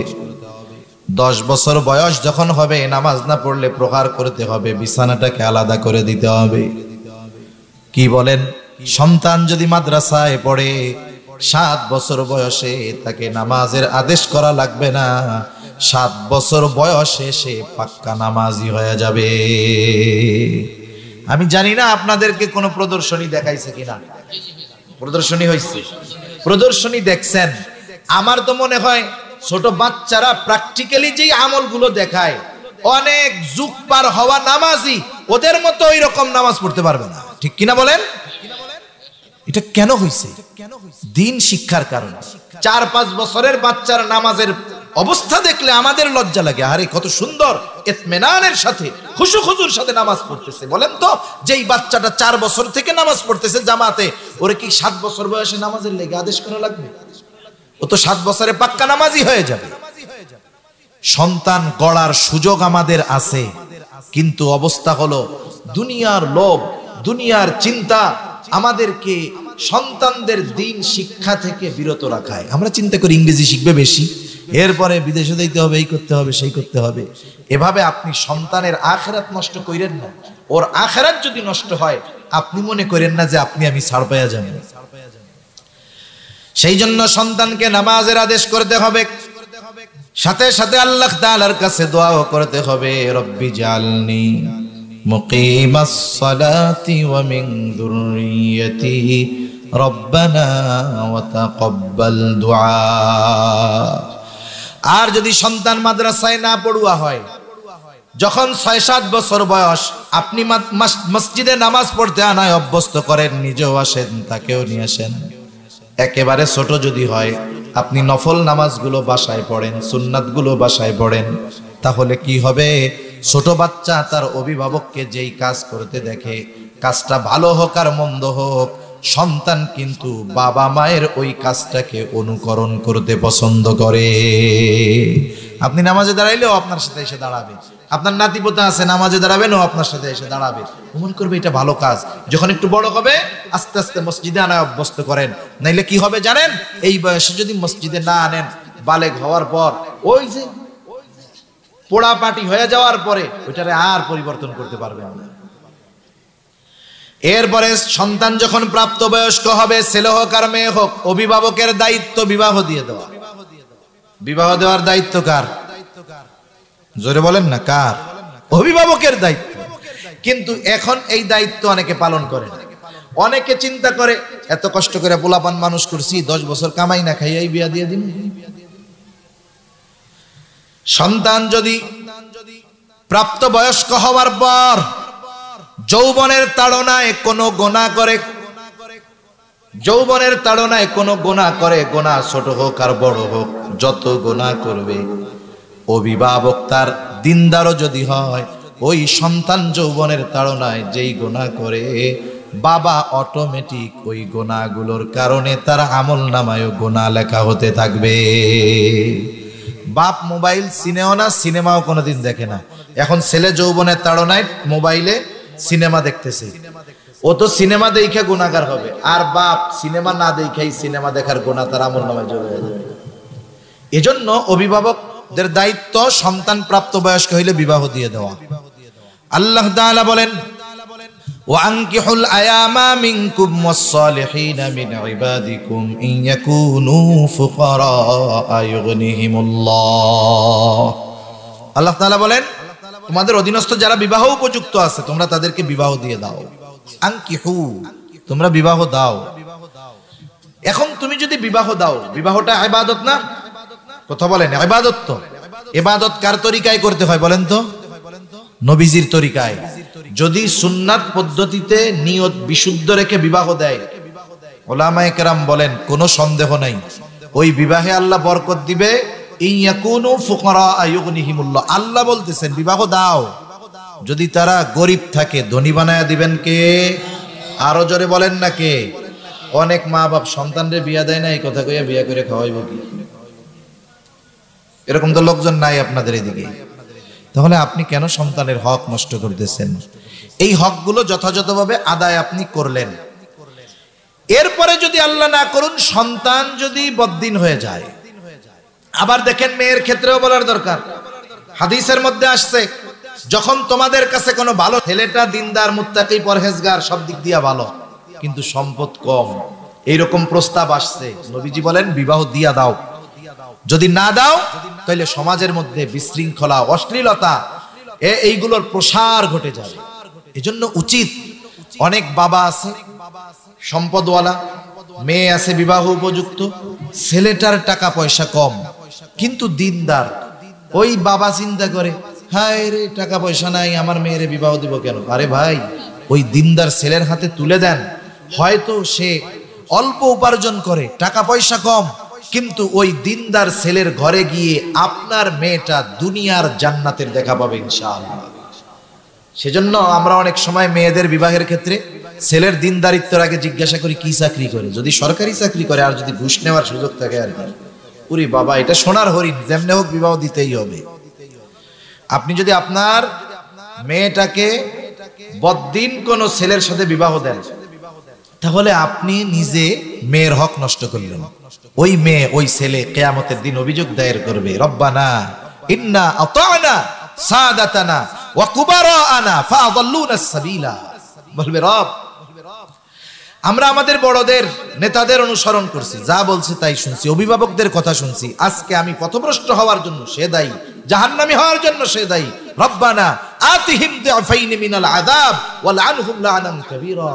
10 বছর বয়স যখন হবে, নামাজ না পড়লে প্রহার করতে হবে, বিছানাটাকে আলাদা করে দিতে হবে। কি বলেন? সন্তান যদি মাদ্রাসায় পড়ে 7 বছর বয়সে, তাকে নামাজের আদেশ করা লাগবে না, 7 বছর বয়সে সে পাক্কা নামাজি হয়ে যাবে। আমি জানি না আপনাদেরকে কোনো প্রদর্শনী দেখাইছে কিনা। প্রদর্শনী হয়েছে? প্রদর্শনী দেখছেন? আমার তো মনে হয় ছোট বাচ্চারা প্র্যাকটিক্যালি যেই আমলগুলো দেখায়, অনেক যুগ পার হওয়া নামাজি ওদের মতো ওই রকম নামাজ পড়তে পারবে না, ঠিক কিনা বলেন? এটা কেন হয়েছে? দ্বীন শিক্ষার কারণে। 4-5 বছরের বাচ্চার নামাজের অবস্থা দেখলে আমাদের লজ্জা লাগে। আরে কত সুন্দর ইতমিনানের সাথে, খুশুখুজুর সাথে নামাজ পড়তেছে। বলেন তো, যেই বাচ্চাটা 4 বছর থেকে নামাজ পড়তেছে জামাতে, ওরে কি 7 বছর বয়সে নামাজের লেগে আদেশ করা লাগবে? ও তো 7 বছরে পাক্কা নামাজি হয়ে যাবে। সন্তান গড়ার সুযোগ আমাদের আছে, কিন্তু অবস্থা হলো দুনিয়ার লোভ, দুনিয়ার চিন্তা আমাদেরকে সন্তানদের দ্বীন শিক্ষা থেকে বিরত রাখায়। আমরা চিন্তা করি ইংরেজি শিখবে বেশি, এরপরে বিদেশে যাইতে হবে, এই করতে হবে, সেই করতে হবে। এভাবে আপনি সন্তানের আখিরাত নষ্ট করেন না। ওর আখিরাত যদি নষ্ট হয়, আপনি মনে করেন না যে আপনি আমি ছাড় পাইয়া যাব। সেই জন্য সন্তানকে নামাজের আদেশ করতে হবে, সাথে সাথে আল্লাহ তাআলার কাছে দোয়াও করতে হবে, রব্বি জালনি মুকিমাস সালাতি ওয়া মিন যুররিয়্যাতি রব্বানা ওয়া তাকাব্বাল দুআ। আর যদি সন্তান মাদ্রাসায় না পড়ুয়া হয়, যখন ৬-৭ বছর বয়স, আপনি মসজিদে নামাজ পড়তে আনায় অভ্যস্ত করেন, নিজেও আসেন, তাকেও নিয়ে আসেন। একেবারে ছোট যদি হয়, আপনি নফল নামাজগুলো বাসায় পড়েন, সুন্নাতগুলো বাসায় পড়েন, তাহলে কি হবে? ছোট বাচ্চা তার অভিভাবককে যেই কাজ করতে দেখে, কাজটা ভালো হোক আর মন্দ হোক, সন্তান কিন্তু বাবা মায়ের ওই কাজটাকে অনুকরণ করতে পছন্দ করে। আপনি নামাজে দাঁড়াইলেও আপনার সাথে এসে দাঁড়াবে, আপনার নাতিপোতা আছে নামাজে দাঁড়াবেন, ও আপনার সাথে এসে দাঁড়াবে, মনে করবে এটা ভালো কাজ। যখন একটু বড় হবে, আস্তে আস্তে মসজিদে আনায় অভ্যস্ত করেন। নাইলে কি হবে জানেন? এই বয়সে যদি মসজিদে না আনেন, বালেগ হওয়ার পর ওই যে পোড়া পাটি হয়ে যাওয়ার পরে ওইটারে আর পরিবর্তন করতে পারবেন না। এরপরে সন্তান যখন প্রাপ্তবয়স্ক হবে, ছেলে হোক আর মেয়ে হোক, অভিভাবকের দায়িত্ব বিবাহ দিয়ে দেওয়া। বিবাহ দেওয়ার দায়িত্ব কার? জোরে বলেন না, কার? অভিভাবকের দায়িত্ব। কিন্তু এখন এই দায়িত্ব অনেকে পালন করে না। অনেকে চিন্তা করে, এত কষ্ট করে পোলাপান মানুষ করছি, 10 বছর কামাই না খাইয়াই বিয়া দিয়ে দিন। সন্তান যদি প্রাপ্তবয়স্ক হওয়ার পর যৌবনের তাড়নায় কোনো গুনাহ করে, যৌবনের তাড়নায় কোনো গুনাহ করে, গুনাহ ছোট হোক আর বড় হোক, যত গুনাহ করবে, অভিভাবক তার দিনদারও যদি হয়, ওই সন্তান যৌবনের তাড়নায় যেই গুনাহ করে, বাবা অটোমেটিক ওই গুনাহগুলোর কারণে তার আমল নামায়ও গুনাহ লেখা হতে থাকবে। বাপ মোবাইল চিনেও না, সিনেমাও কোনোদিন দেখে না। এখন ছেলে যৌবনের তাড়নায় মোবাইলে সিনেমা দেখতেছে, ও তো সিনেমা দেখে গুনাহগার হবে। আর বাপ সিনেমা না দেখেই সিনেমা দেখার গুনাহ তার আমল নামায় যোগ হয়ে যাবে। এজন্য অভিভাবকদের দায়িত্ব সন্তান প্রাপ্তবয়স্ক হইলে বিবাহ দিয়ে দেওয়া। আল্লাহ তাআলা বলেন, وَأَنكِحُوا الْأَيَامَ مِنكُمْ وَالصَّالِحِينَ مِنْ عِبَادِكُمْ إِنْ يَكُونُوا فُقَرَاءَ يُغْنِهِمُ اللَّهُ। আল্লাহ তাআলা বলেন, তোমাদের অধীনস্থ যারা বিবাহ উপযুক্ত আছে, তোমরা তাদেরকে বিবাহ দিয়ে দাও। আনকিহু, তোমরা বিবাহ দাও। এখন তুমি যদি বিবাহ দাও, বিবাহটা ইবাদত না? কথা বলেন, ইবাদত তো। ইবাদত কার তরিকায় করতে হয় বলেন তো? নবীজির তরিকায়। যদি সুন্নাত পদ্ধতিতে নিয়ত বিশুদ্ধ রেখে বিবাহ দেয়, উলামায়ে কেরাম বলেন কোনো সন্দেহ নাই, ওই বিবাহে আল্লাহ বরকত দিবে। ইয়াকুনু ফুকারা ইউগনিহিমুল্লাহ, আল্লাহ বলতেছেন বিবাহ দাও। যদি তারা গরিব থাকে, ধনী বানায়া দিবেন কে? আরো জোরে বলেন না কে? অনেক মা বাপ সন্তানরে বিয়া দেয় না, এই কথা কইয়া বিয়া করে খাওয়াইব কি? এরকম তো লোকজন নাই আপনাদের এদিকে। তাহলে আপনি কেন সন্তানের হক নষ্ট করতেছেন? এই হকগুলো যথাযথভাবে আদায় আপনি করলেন। এরপরে যদি আল্লাহ না করুন সন্তান যদি বদ্দিন হয়ে যায়, আবার দেখেন মেয়ের ক্ষেত্রেও বলার দরকার। হাদিসের মধ্যে আসছে, যখন তোমাদের কাছে কোনো ভালো ছেলেটা দিনদার, মুত্তাকি, পরহেজগার, সব দিক দিয়ে ভালো, কিন্তু সম্পদ কম, এইরকম প্রস্তাব আসছে, নবীজি বলেন বিবাহ দিয়া দাও। যদি না দাও তাহলে সমাজের মধ্যে বিশৃঙ্খলা, অশ্লীলতা, এইগুলোর প্রসার ঘটে যাবে। এজন্য উচিত, অনেক বাবা আছে সম্পদওয়ালা, মেয়ে আছে বিবাহ উপযুক্ত, ছেলেটার টাকা পয়সা কম কিন্তু দিনদার। ওই বাবা চিন্তা করে, হায় রে টাকা পয়সা নাই, আমার মেয়েরে বিবাহ দিব কেন? আরে ভাই, ওই দিনদার ছেলের হাতে তুলে দেন। হয়তো সে অল্প উপার্জন করে, টাকা পয়সা কম, কিন্তু ওই দিনদার ছেলের ঘরে গিয়ে আপনার মেয়েটা দুনিয়ার জান্নাতের দেখা পাবে ইনশাআল্লাহ। সেজন্য আমরা অনেক সময় মেয়েদের বিবাহের ক্ষেত্রে ছেলের দিনদারিত্বের আগে জিজ্ঞাসা করি কি চাকরি করে। যদি সরকারি চাকরি করে আর যদি ঘুষ নেওয়ার সুযোগ থাকে, আর কি, উরি বাবা, এটা সোনার হরিণ, যেমনে হোক বিবাহ দিতেই হবে। আপনি যদি আপনার মেয়েটাকে বদ্দিন কোন ছেলের সাথে বিবাহ দেন, তাহলে আপনি নিজে মেয়ের হক নষ্ট করলেন। ওই মেয়ে ওই ছেলে কিয়ামতের দিন অভিযোগ দায়ের করবে, রব্বানা ইন্না আতা'না সাদাতানা ওয়া কুবারা'ানা ফাআদাল্লুনা সাবিলা। বলবে, রব আমরা আমাদের বড়দের নেতাদের অনুসরণ করছি, যা বলছে তাই শুনছি, অভিভাবকদের কথা শুনছি, আজকে আমি পথভ্রষ্ট হওয়ার জন্য সে দায়ী, জাহান্নামী হওয়ার জন্য সে দায়ী। রব্বানা আতিহিম দি'ফাইন মিনাল আযাব ওয়ালআনহুম লা'নান কাবীরা।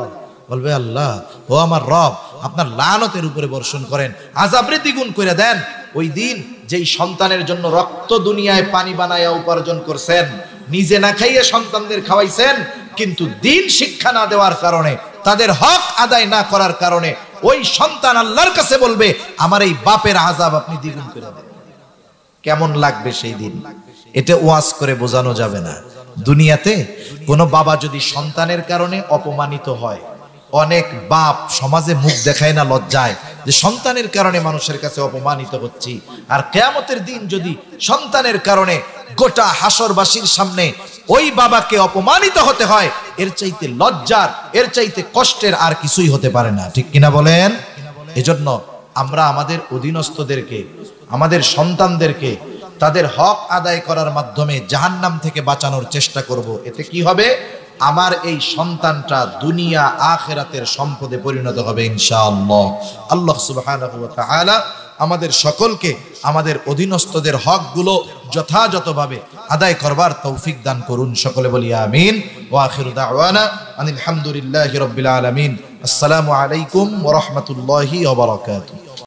বলবে, আল্লাহ ও আমার রব, আপনার লানতের উপরে বর্ষণ করেন, আযাবরে দ্বিগুণ করে দেন। ওই দিন যেই সন্তানের জন্য রক্ত দুনিয়ায় পানি বানায়া উপার্জন করছেন, নিজে না খাইয়ে সন্তানদের খাওয়াইছেন, কিন্তু দিন শিক্ষা না দেওয়ার কারণে, তাদের হক আদায় না করার কারণে ওই সন্তান আল্লাহর কাছে বলবে, আমার এই বাপের আযাব আপনি দ্বিগুণ করে দেন। কেমন লাগবে সেই দিন? এটা ওয়াজ করে বোঝানো যাবে না। দুনিয়াতে কোনো বাবা যদি সন্তানের কারণে অপমানিত হয়, অনেক বাপ সমাজে মুখ দেখায় না লজ্জায় যে সন্তানের কারণে মানুষের কাছে অপমানিত হচ্ছি, আর কিয়ামতের দিন যদি সন্তানের কারণে গোটা হাসরবাসীর সামনে ওই বাবাকে অপমানিত হতে হয়, এর চাইতে লজ্জার, এর চাইতে কষ্টের আর কিছুই হতে পারে না। ঠিক কিনা বলেন? এজন্য আমরা আমাদের অধীনস্থদেরকে, আমাদের সন্তানদেরকে তাদের হক আদায় করার মাধ্যমে জাহান্নাম থেকে বাঁচানোর চেষ্টা করব। এতে কি হবে? আমার এই সন্তানটা দুনিয়া আখিরাতের সম্পদে পরিণত হবে ইনশাআল্লাহ। আল্লাহ সুবহানাহু ওয়া তাআলা আমাদের সকলকে আমাদের অধীনস্থদের হকগুলো যথাযথভাবে আদায় করবার তৌফিক দান করুন। সকলে বলি আমিন। ওয়া আখিরু দাওয়ানা আনিল হামদুলিল্লাহি রাব্বিল আলামিন। আসসালামু আলাইকুম ওয়া রাহমাতুল্লাহি ওয়া বারাকাতুহু।